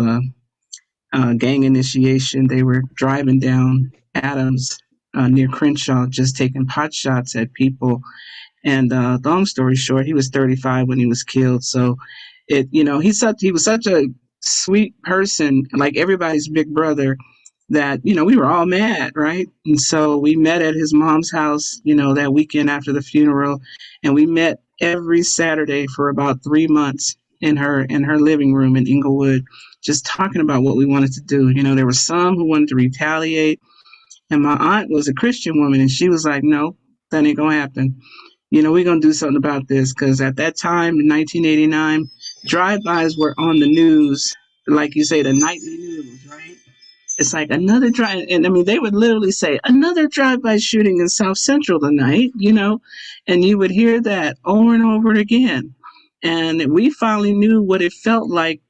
gang initiation. They were driving down Adams near Crenshaw, just taking pot shots at people. And long story short, he was 35 when he was killed. So he was such a sweet person, like everybody's big brother, that, we were all mad, right? And so we met at his mom's house, that weekend after the funeral. And we met every Saturday for about 3 months in her living room in Inglewood, just talking about what we wanted to do. There were some who wanted to retaliate. And my aunt was a Christian woman, and she was like, no, that ain't gonna happen. We're going to do something about this, because at that time in 1989, drive-bys were on the news, like you say, the nightly news, right? It's like another drive. And they would literally say, another drive-by shooting in South Central tonight, and you would hear that over and over again. And we finally knew what it felt like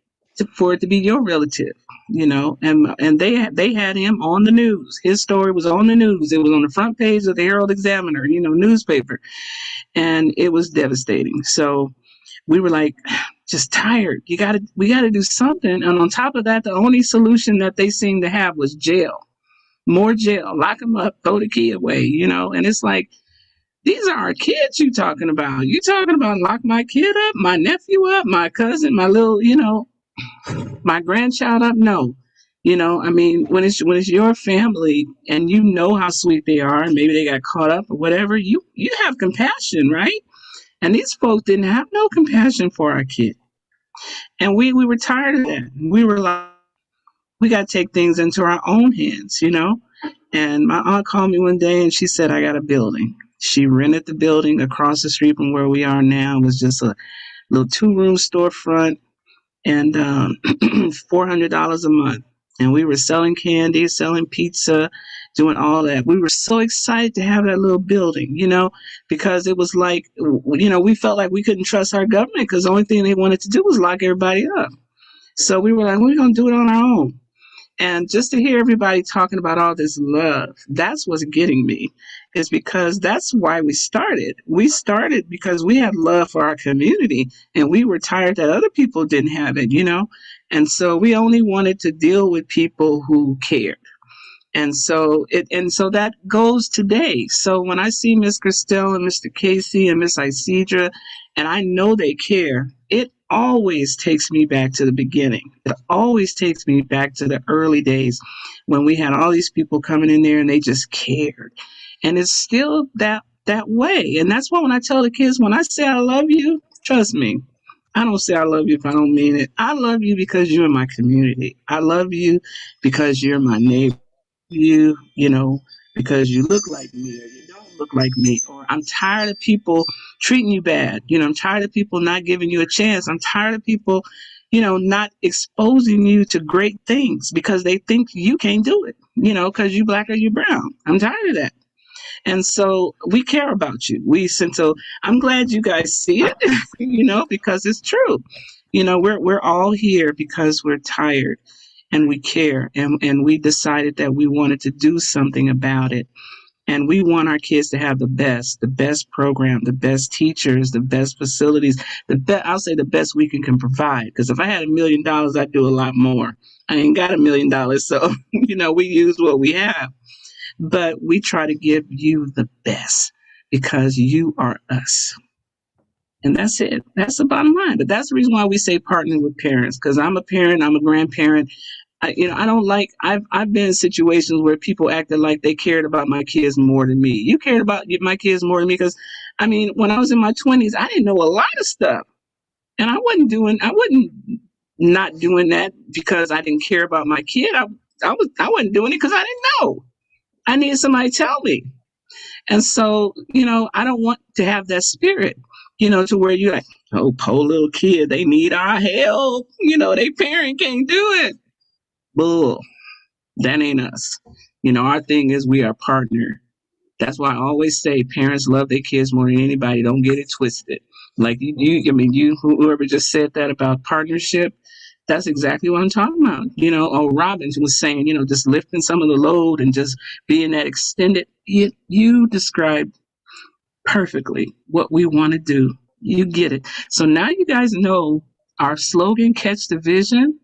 for it to be your relative, and they had him on the news. His story was on the news. It was on the front page of the Herald Examiner, newspaper. And it was devastating. So we were like, just tired. We got to do something. And on top of that, the only solution that they seemed to have was jail. More jail. Lock them up, throw the key away, And it's like, these are our kids you talking about. You talking about lock my kid up, my nephew up, my cousin, my little, my grandchild up? No. When it's your family and you know how sweet they are, and maybe they got caught up or whatever, you have compassion, right? And these folks didn't have no compassion for our kid. And we were tired of that. We were like, we got to take things into our own hands, And my aunt called me one day and she said, I got a building. She rented the building across the street from where we are now. It was just a little 2-room storefront and $400 a month. And we were selling candy, selling pizza, doing all that. We were so excited to have that little building, because it was like, we felt like we couldn't trust our government because the only thing they wanted to do was lock everybody up. So we were like, we're going to do it on our own. And just to hear everybody talking about all this love, that's what's getting me, is because that's why we started. We started because we had love for our community and we were tired that other people didn't have it, And so we only wanted to deal with people who cared. And so that goes today. So when I see Miss Christelle and Mr. Casey and Miss Isidra, and I know they care, it always takes me back to the beginning. It always takes me back to the early days when we had all these people coming in there and they just cared. And it's still that way. And that's why when I tell the kids, when I say I love you, trust me, I don't say I love you if I don't mean it. I love you because you're in my community. I love you because you're my neighbor. You know, because you look like me or you don't look like me, or I'm tired of people treating you bad. You know, I'm tired of people not giving you a chance. I'm tired of people, you know, not exposing you to great things because they think you can't do it, you know, because you black or you brown. I'm tired of that. And so we care about you. So I'm glad you guys see it, you know, because it's true. You know, we're all here because we're tired and we care. And we decided that we wanted to do something about it. And we want our kids to have the best program, the best teachers, the best facilities, I'll say the best we can provide. Because if I had $1 million, I'd do a lot more. I ain't got $1 million. So, you know, we use what we have. But we try to give you the best because you are us. And that's it. That's the bottom line. But that's the reason why we say partner with parents, because I'm a parent, I'm a grandparent. I don't like, I've been in situations where people acted like they cared about my kids more than me. You cared about my kids more than me because, I mean, when I was in my 20s, I didn't know a lot of stuff. And I wasn't not doing that because I didn't care about my kid. I wasn't doing it because I didn't know. I needed somebody to tell me. And so, you know, I don't want to have that spirit, you know, to where you're like, oh, poor little kid, they need our help. You know, their parent can't do it. Bull. That ain't us. You know, our thing is we are partner. That's why I always say parents love their kids more than anybody. Don't get it twisted. Like whoever just said that about partnership, that's exactly what I'm talking about. You know, Robbins was saying, you know, just lifting some of the load and just being that extended. You described perfectly what we want to do. You get it. So now you guys know our slogan, catch the vision.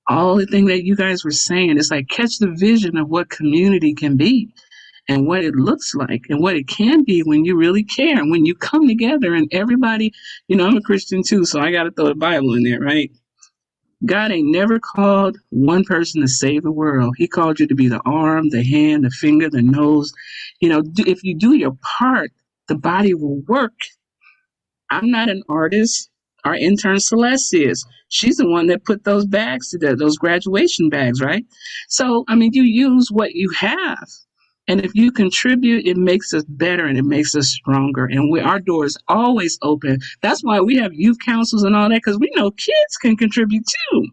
All the thing that you guys were saying is like catch the vision of what community can be and what it looks like and what it can be when you really care and when you come together and everybody, you know, I'm a Christian too, so I got to throw the Bible in there, right? God ain't never called one person to save the world. He called you to be the arm, the hand, the finger, the nose. You know, if you do your part, the body will work. I'm not an artist. Our intern Celeste is. She's the one that put those bags together, those graduation bags, right? So, I mean, you use what you have. And if you contribute, it makes us better and it makes us stronger. And our door is always open. That's why we have youth councils and all that, because we know kids can contribute too.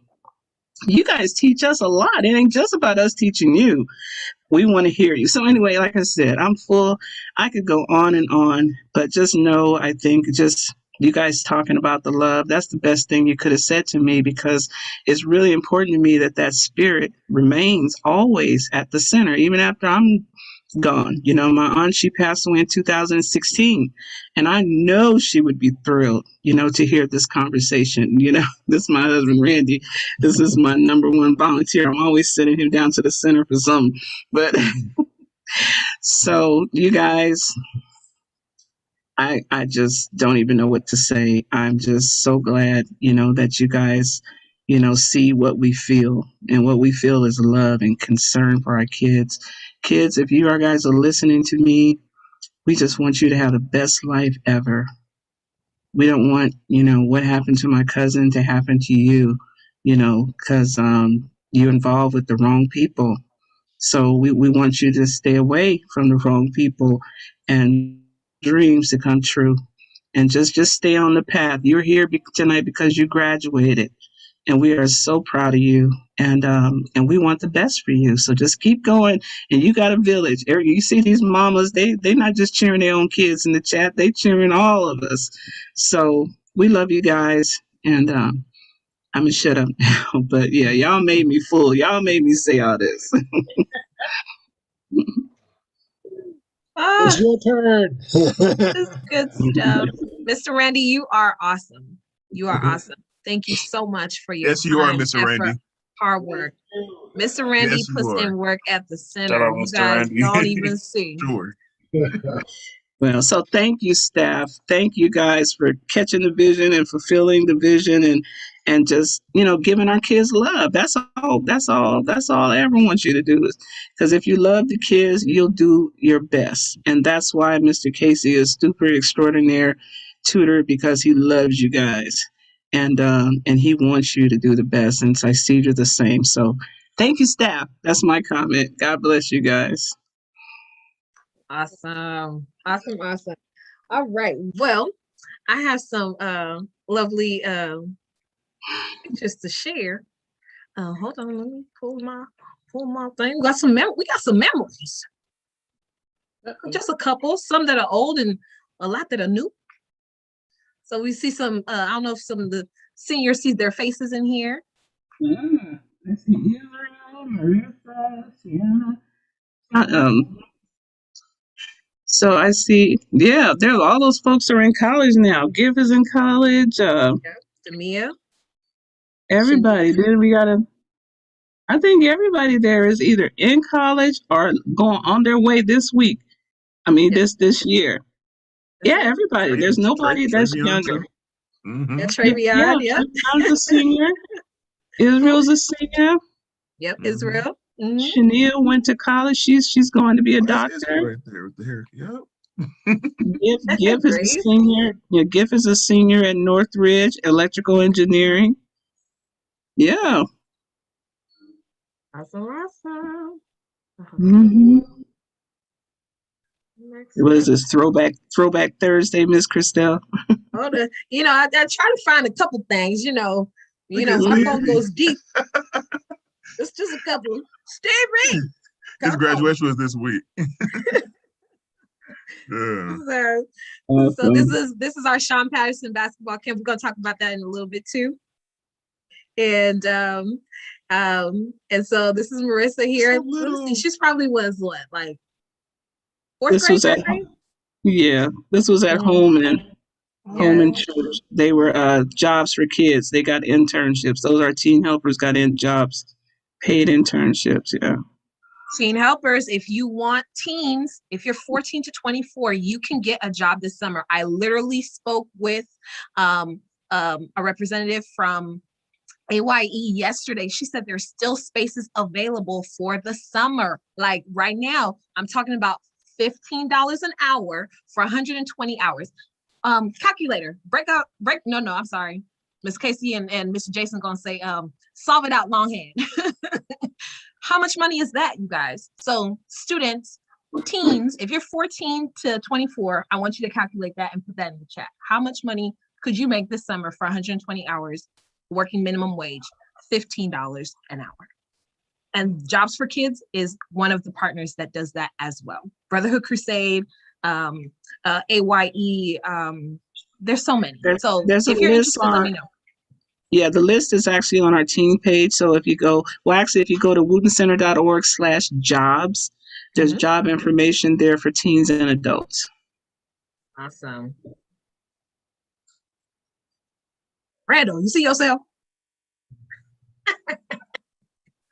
You guys teach us a lot. It ain't just about us teaching you. We want to hear you. So anyway, like I said, I'm full. I could go on, but just know, I think just you guys talking about the love, that's the best thing you could have said to me, because it's really important to me that spirit remains always at the center, even after I'm gone. You know, my aunt, she passed away in 2016, and I know she would be thrilled, you know, to hear this conversation. You know, this is my husband, Randy. This is my number one volunteer. I'm always sending him down to the center for something. But so you guys, I just don't even know what to say. I'm just so glad, you know, that you guys, you know, see what we feel, and what we feel is love and concern for our kids. Kids, if you guys are listening to me, we just want you to have the best life ever. We don't want, you know, what happened to my cousin to happen to you, you know, because you're involved with the wrong people. So we want you to stay away from the wrong people and dreams to come true. And just stay on the path. You're here tonight because you graduated. And we are so proud of you, and we want the best for you. So just keep going, and you got a village. You see these mamas, they're not just cheering their own kids in the chat, they cheering all of us. So we love you guys, and I'm gonna shut up now. But yeah, y'all made me full. Y'all made me say all this. It's your turn. This is good stuff. Mr. Randy, you are awesome. You are awesome. Thank you so much for your Yes, you are, time, Mr. effort, Randy. hard work. Mr. Randy Yes, you puts in are. work at the Shout center. out, You Mr. guys Randy. don't even see. Sure. Well, so thank you, staff. Thank you guys for catching the vision and fulfilling the vision and just, giving our kids love. That's all. That's all. That's all I ever want you to do is because if you love the kids, you'll do your best. And that's why Mr. Casey is super extraordinaire tutor because he loves you guys. And he wants you to do the best. And I see you're the same. So thank you, staff. That's my comment. God bless you guys. Awesome. Awesome. Awesome. All right. Well, I have some lovely pictures to share. Hold on, let me pull my thing. We got some memories. Just a couple, some that are old and a lot that are new. So we see some, I don't know if some of the seniors see their faces in here. I see Israel, Marissa, Sienna. So I see, there all those folks are in college now. Giff is in college. Demia. Everybody. Then I think everybody there is either in college or going on their way this week. I mean, this year. Yeah, everybody. There's nobody that's younger. Yeah, Yeah, Travion, yep. Travion's a senior. Israel's a senior. Yep, Israel. Shania went to college. She's going to be a doctor. Right there with the hair. Yep. Giff is a senior. Yeah, Giff is a senior at Northridge Electrical Engineering. Yeah. Awesome, awesome. Mm-hmm. What is this throwback Thursday, Miss Christelle? Hold on. I try to find a couple things. My phone goes deep. It's just a couple. Stevie. His graduation was this week. Yeah. So this is our Sean Patterson basketball camp. We're gonna talk about that in a little bit too. And so this is Marissa here. Let's see, she's probably was like fourth grade, fifth grade? Yeah, this was at home and church. They were jobs for kids. They got internships. Those are teen helpers got in jobs, paid internships. Yeah. Teen helpers, if you want teens, if you're 14 to 24, you can get a job this summer. I literally spoke with a representative from AYE yesterday. She said there's still spaces available for the summer. Like right now, I'm talking about $15 an hour for 120 hours. Calculator, I'm sorry. Miss Casey and Mr. Jason gonna say, solve it out longhand. How much money is that, you guys? So students, teens, if you're 14 to 24, I want you to calculate that and put that in the chat. How much money could you make this summer for 120 hours working minimum wage? $15 an hour. And Jobs for Kids is one of the partners that does that as well. Brotherhood Crusade, AYE, there's so many. There's if a you're list interested, let me know. Yeah, the list is actually on our team page. So if you go to wootencenter.org/jobs, there's job information there for teens and adults. Awesome. Randall, you see yourself?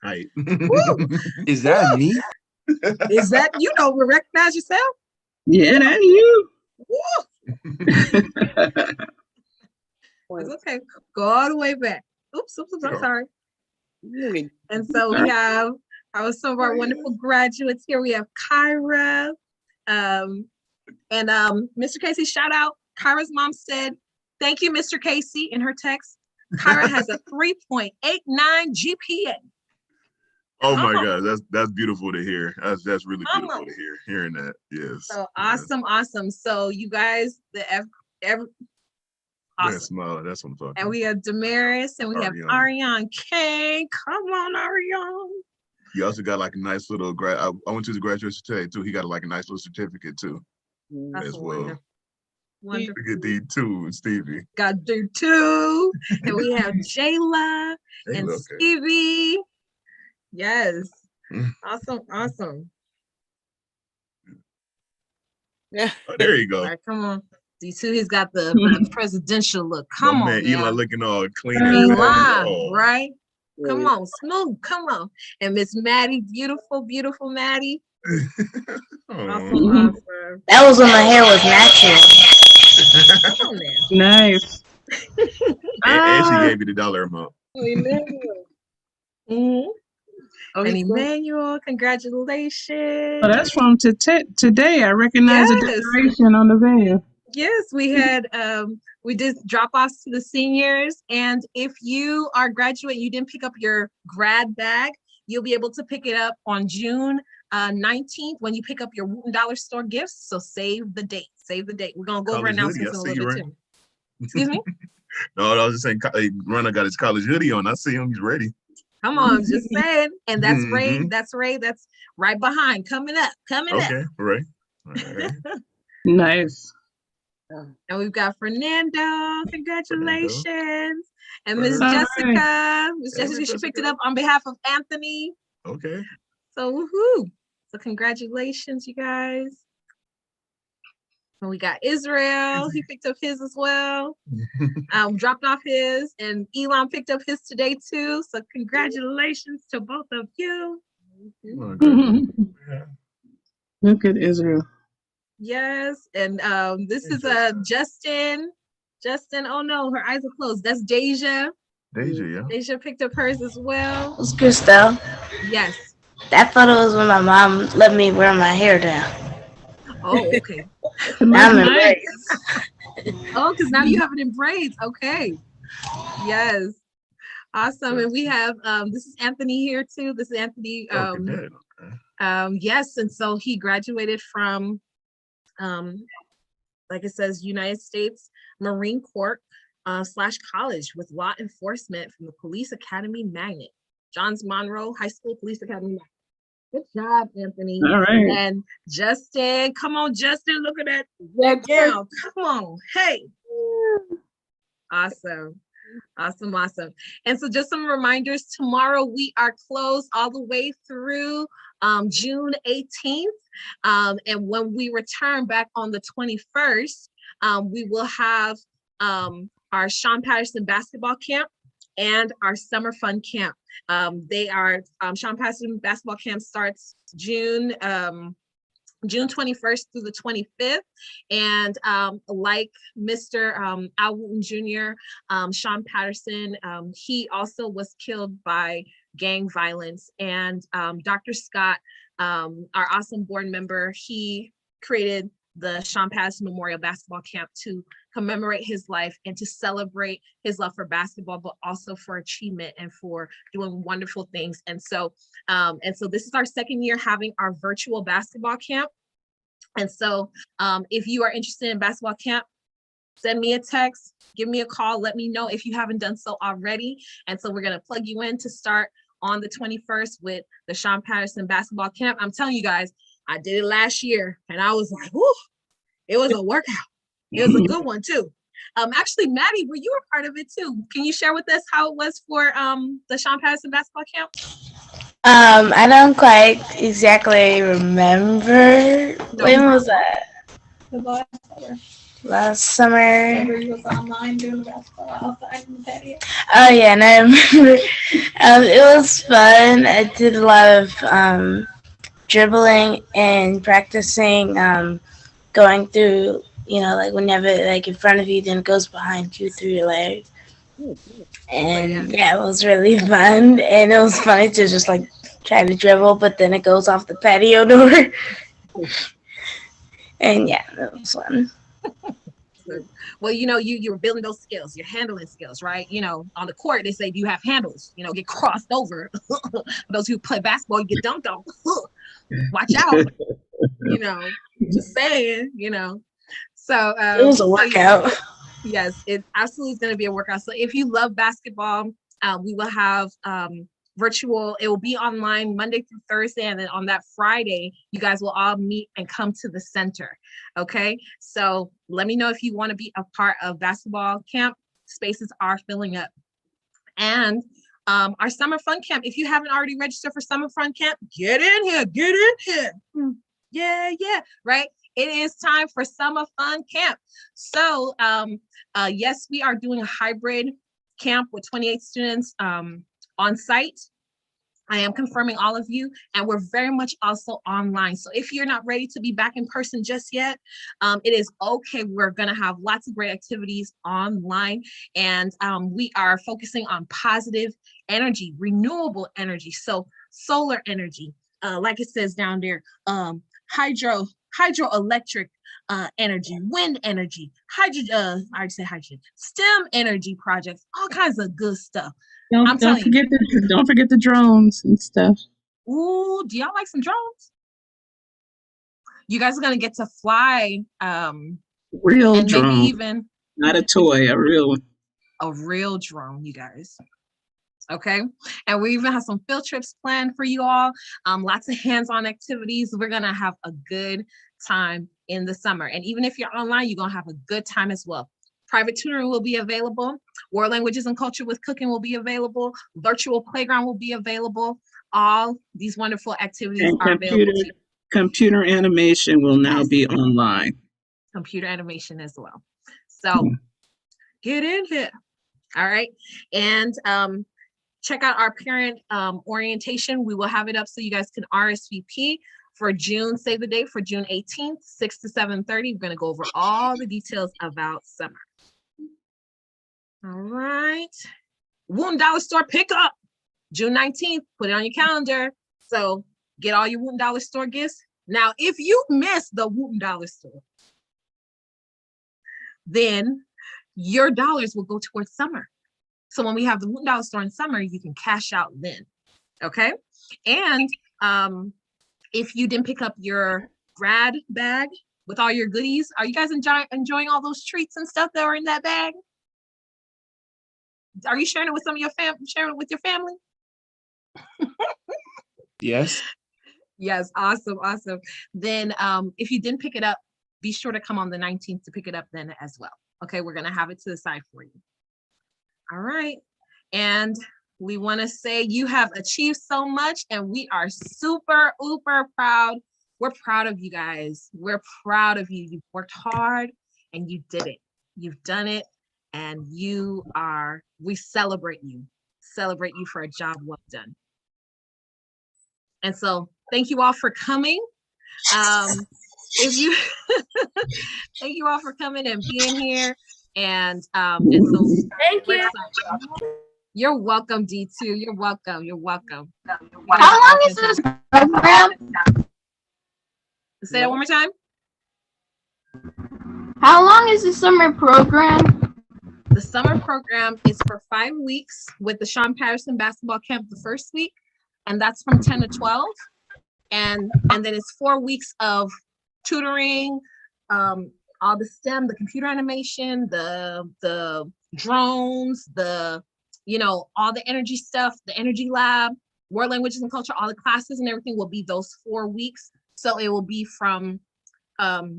Hi. Is that me? Is that you don't recognize yourself? Yeah, that's you. It's okay. Go all the way back. Oops, I'm sorry. And so we have some of our wonderful graduates here. We have Kyra. And Mr. Casey, shout out. Kyra's mom said, thank you, Mr. Casey, in her text. Kyra has a 3.89 GPA. Oh my God, that's beautiful to hear. That's really beautiful to hear. Hearing that, yes. So awesome. So you guys, awesome. Smile. That's what I'm talking. And we have Damaris and we have Ariane K. Come on, Ariane. He also got like a nice little I went to the graduation today too. He got like a nice little certificate too, as well. Wonderful. We get D2 and Stevie. Got D2, and we have Jayla and Stevie. Yes. Awesome. Yeah. Oh, there you go. All right, come on. D2, he's got the presidential look. Come on, man. Eli looking all clean. Eli, right? Come on, smooth. Come on. And Miss Maddie, beautiful, beautiful Maddie. Awesome, awesome. That was when my hair was natural. Come on now. Nice. And she gave you the dollar amount. Mm-hmm. And Emmanuel, congratulations. Oh, that's from today. I recognize the decoration on the veil. Yes, we had we did drop-offs to the seniors, and if you are graduating, you didn't pick up your grad bag, you'll be able to pick it up on June 19th when you pick up your Wooten Dollar Store gifts. So save the date. Save the date. We're gonna go over announcements in a little bit too. Excuse me. No, I was just saying, Runner got his college hoodie on. I see him. He's ready. Come on, just saying. And that's Ray. That's Ray. That's right behind. Coming up. Coming up. Okay, right. Nice. And we've got Fernando. Congratulations. Fernando. And Miss Jessica. Miss Jessica, she picked it up on behalf of Anthony. Okay. So woohoo. So congratulations, you guys. And we got Israel. He picked up his as well. Dropped off his, and Elon picked up his today too. So congratulations to both of you. Look at Israel. Yes, and this is Justin. Justin, oh no, her eyes are closed. That's Deja. Deja, yeah. Deja picked up hers as well. It's Christelle. Yes. That photo was when my mom let me wear my hair down. Oh, okay. Now I'm in braids. Oh, because now you have it in braids. Okay. Yes. Awesome. And we have this is Anthony here too. This is Anthony. Yes, and so he graduated from like it says, United States Marine Corps / college with law enforcement from the Police Academy Magnet. Johns Monroe High School Police Academy Magnet. Good job, Anthony. All right. And Justin, come on, Justin, look at that gown. Come on, hey. Awesome. Awesome, awesome. And so just some reminders, tomorrow we are closed all the way through June 18th. And when we return back on the 21st, we will have our Sean Patterson basketball camp and our summer fun camp. They are, Sean Patterson basketball camp starts June 21st through the 25th. And like Mr. Al Wooten Jr., Sean Patterson, he also was killed by gang violence. And Dr. Scott, our awesome board member, he created the Sean Patterson Memorial Basketball Camp to commemorate his life and to celebrate his love for basketball, but also for achievement and for doing wonderful things. And so this is our second year having our virtual basketball camp. And so if you are interested in basketball camp, send me a text, give me a call, let me know if you haven't done so already. And so we're gonna plug you in to start on the 21st with the Sean Patterson basketball camp. I'm telling you guys, I did it last year and I was like, whoo, it was a workout. It was a good one too. Actually, Maddie, were you a part of it too? Can you share with us how it was for the Sean Patterson basketball camp? I don't quite exactly remember. No When problem. was that? Last summer. Remember you was online doing basketball outside in the patio? Oh yeah, and I remember it was fun. I did a lot of dribbling and practicing going through, like whenever like in front of you, then it goes behind you through your legs. And yeah, it was really fun. And it was funny to just like try to dribble, but then it goes off the patio door. And yeah, it was fun. Well, you were building those skills, your handling skills, right? On the court, they say you have handles, get crossed over. Those who play basketball, you get dunked on. Watch out. Just saying, So it was a workout. Yes, it absolutely is going to be a workout. So if you love basketball, we will have virtual. It will be online Monday through Thursday, and then on that Friday, you guys will all meet and come to the center. Okay, so let me know if you want to be a part of basketball camp. Spaces are filling up, and our summer fun camp. If you haven't already registered for summer fun camp, get in here. Get in here. Yeah, right. It is time for summer fun camp. So yes, we are doing a hybrid camp with 28 students on site. I am confirming all of you, and we're very much also online. So if you're not ready to be back in person just yet, it is okay. We're gonna have lots of great activities online, and we are focusing on positive energy, renewable energy. So solar energy, like it says down there, hydroelectric energy, wind energy, I already said hydrogen, STEM energy projects, all kinds of good stuff. I'm telling you. Don't forget the drones and stuff. Ooh, do y'all like some drones? You guys are gonna get to fly. Real and drone, maybe even not a toy, a real one. A real drone, you guys. Okay, and we even have some field trips planned for you all. Lots of hands-on activities. We're gonna have a good time in the summer, and even if you're online, you're gonna have a good time as well. Private tutoring will be available. World Languages and Culture with Cooking will be available. Virtual playground will be available. All these wonderful activities And are available to you. computer animation will now be online. Computer animation as well. So get in here. All right. And check out our parent orientation. We will have it up so you guys can RSVP for June, save the date for June 18th, 6 to 7:30. We're going to go over all the details about summer. All right. Wooten Dollar Store pickup, June 19th. Put it on your calendar. So get all your Wooten Dollar Store gifts. Now, if you miss the Wooten Dollar Store, then your dollars will go towards summer. So when we have the Wooten Dollar Store in summer, you can cash out then. Okay. And if you didn't pick up your grad bag with all your goodies, are you guys enjoying all those treats and stuff that are in that bag? Are you sharing it with some of your sharing it with your family? Yes. Yes, awesome, awesome. Then if you didn't pick it up, be sure to come on the 19th to pick it up then as well. Okay, we're gonna have it to the side for you. All right, and we want to say you have achieved so much, and we are super, uber proud. We're proud of you guys. We're proud of you. You've worked hard and you did it. You've done it, and we celebrate you for a job well done. And so thank you all for coming. Thank you all for coming and being here. And so Thank you. You're welcome, D2. You're welcome. You're welcome. How long is this program? Say that one more time. How long is the summer program? The summer program is for 5 weeks with the Sean Patterson basketball camp the first week, and that's from 10 to 12. And then it's 4 weeks of tutoring, all the STEM, the computer animation, the drones, all the energy stuff, the energy lab, world languages and culture, all the classes and everything will be those 4 weeks. So it will be from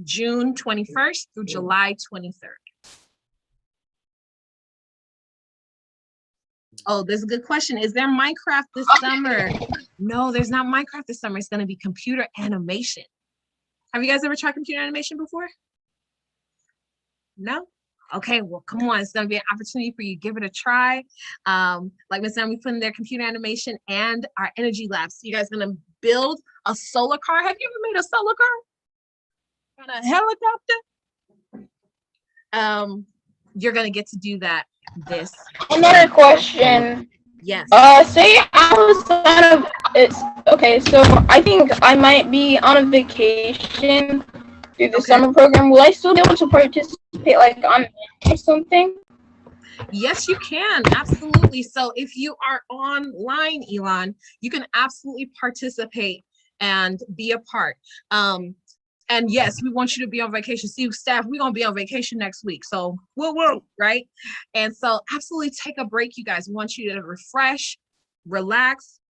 June 21st through July 23rd. Oh, there's a good question. Is there Minecraft this summer? No, there's not Minecraft this summer. It's going to be computer animation. Have you guys ever tried computer animation before? No? Okay, well, come on. It's going to be an opportunity for you to give it a try. Like Ms. we put in there computer animation and our energy lab. So you guys are going to build a solar car. Have you ever made a solar car? On a helicopter? You're going to get to do that this. Another question. Yes. Say I was on okay, so I think I might be on a vacation through the summer program. Will I still be able to participate like on or something? Yes, you can. Absolutely. So if you are online, Elon, you can absolutely participate and be a part. And yes, we want you to be on vacation. See, staff, we're going to be on vacation next week. So, whoa, right? And so absolutely take a break, you guys. We want you to refresh, relax,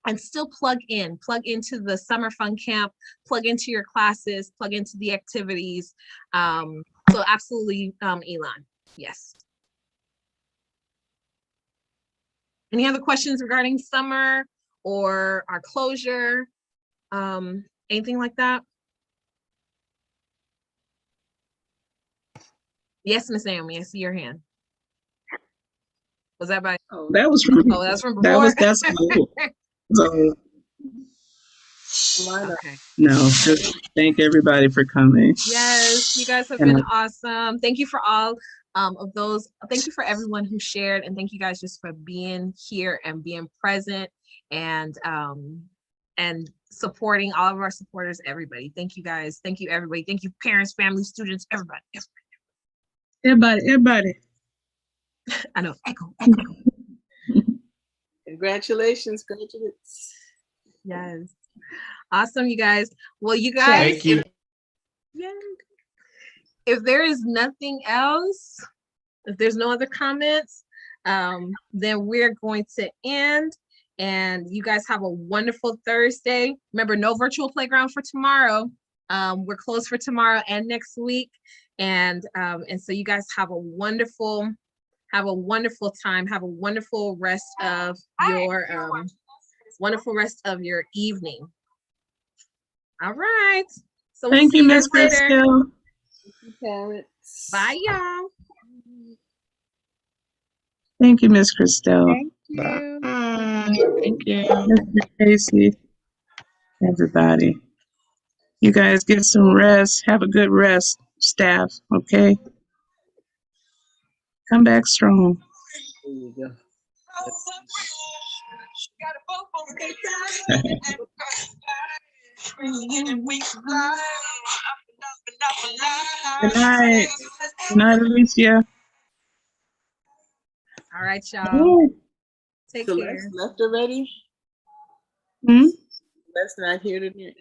and still plug into the summer fun camp, plug into your classes, plug into the activities. So absolutely, Elon, yes. Any other questions regarding summer or our closure? Anything like that? Yes, Miss Naomi, I see your hand. Was that by? Oh, that was from. Oh, that's from before. That's cool. So Okay. no, just thank everybody for coming. Yes, you guys have And been awesome. Thank you for all of those. Thank you for everyone who shared, and thank you guys just for being here and being present and supporting all of our supporters. Everybody, thank you guys. Thank you everybody. Thank you parents, family, students, everybody. Everybody. I know. Echo. Congratulations, graduates. Yes. Awesome, you guys. Well, you guys. Thank you. If there is nothing else, if there's no other comments, then we're going to end. And you guys have a wonderful Thursday. Remember, no virtual playground for tomorrow. We're closed for tomorrow and next week. And so you guys have a wonderful time. Have a wonderful rest of your evening. All right. So we'll Thank see you, guys Miss later. Crisco. Parents. Bye, y'all. Thank you, Miss Christelle. Thank you. Thank you, Mr. Casey. Everybody, you guys get some rest. Have a good rest, staff. Okay. Come back strong. There you go. Good night. Good night, Alicia. All right, y'all. Take Celeste care. left already? Hmm? Celeste not here tonight.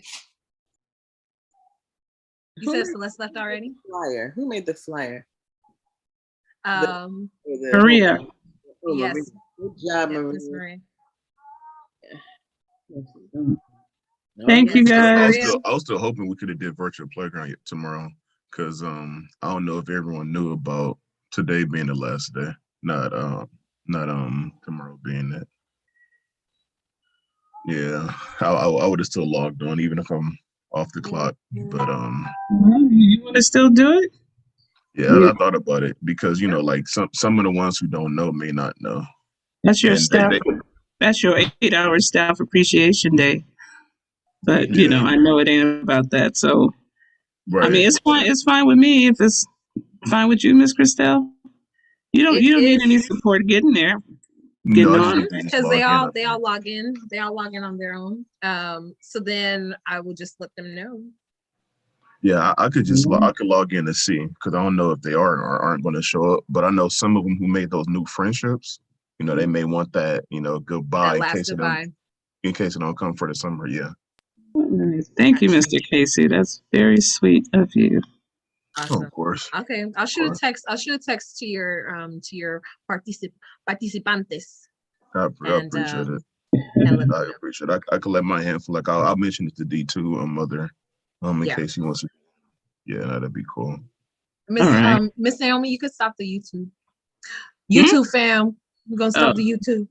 You said Celeste left already? Flyer. Who made the flyer? Maria. Oh, Yes. Maria. Good job, Yes, Maria. Miss Maria. Thank you, guys. I was still hoping we could have did virtual playground tomorrow, because I don't know if everyone knew about today being the last day, not tomorrow being it. Yeah, I would have still logged on even if I'm off the clock. But You want to still do it? yeah, I thought about it because like some of the ones who don't know may not know. That's your And staff. That's your 8-hour staff appreciation day. But I know it ain't about that. So I mean, it's fine. It's fine with me if it's fine with you, Miss Christelle. You don't need any support getting there. Getting on. Because they all log in. They all log in on their own. So then I will just let them know. Yeah, I could log in to see, because I don't know if they are or aren't going to show up. But I know some of them who made those new friendships, they may want that, goodbye That in case it don't come for the summer. Yeah. Nice. Thank you, Mr. Casey. That's very sweet of you. Awesome. Oh, of course. Okay, I'll shoot a text. I'll shoot a text to your participantes. I appreciate it. I appreciate it. I could let my handful. Like I'll mention it to D2 mother, in case he wants to. Yeah, that'd be cool. Miss Naomi, you could stop the YouTube. YouTube fam, we're gonna stop the YouTube.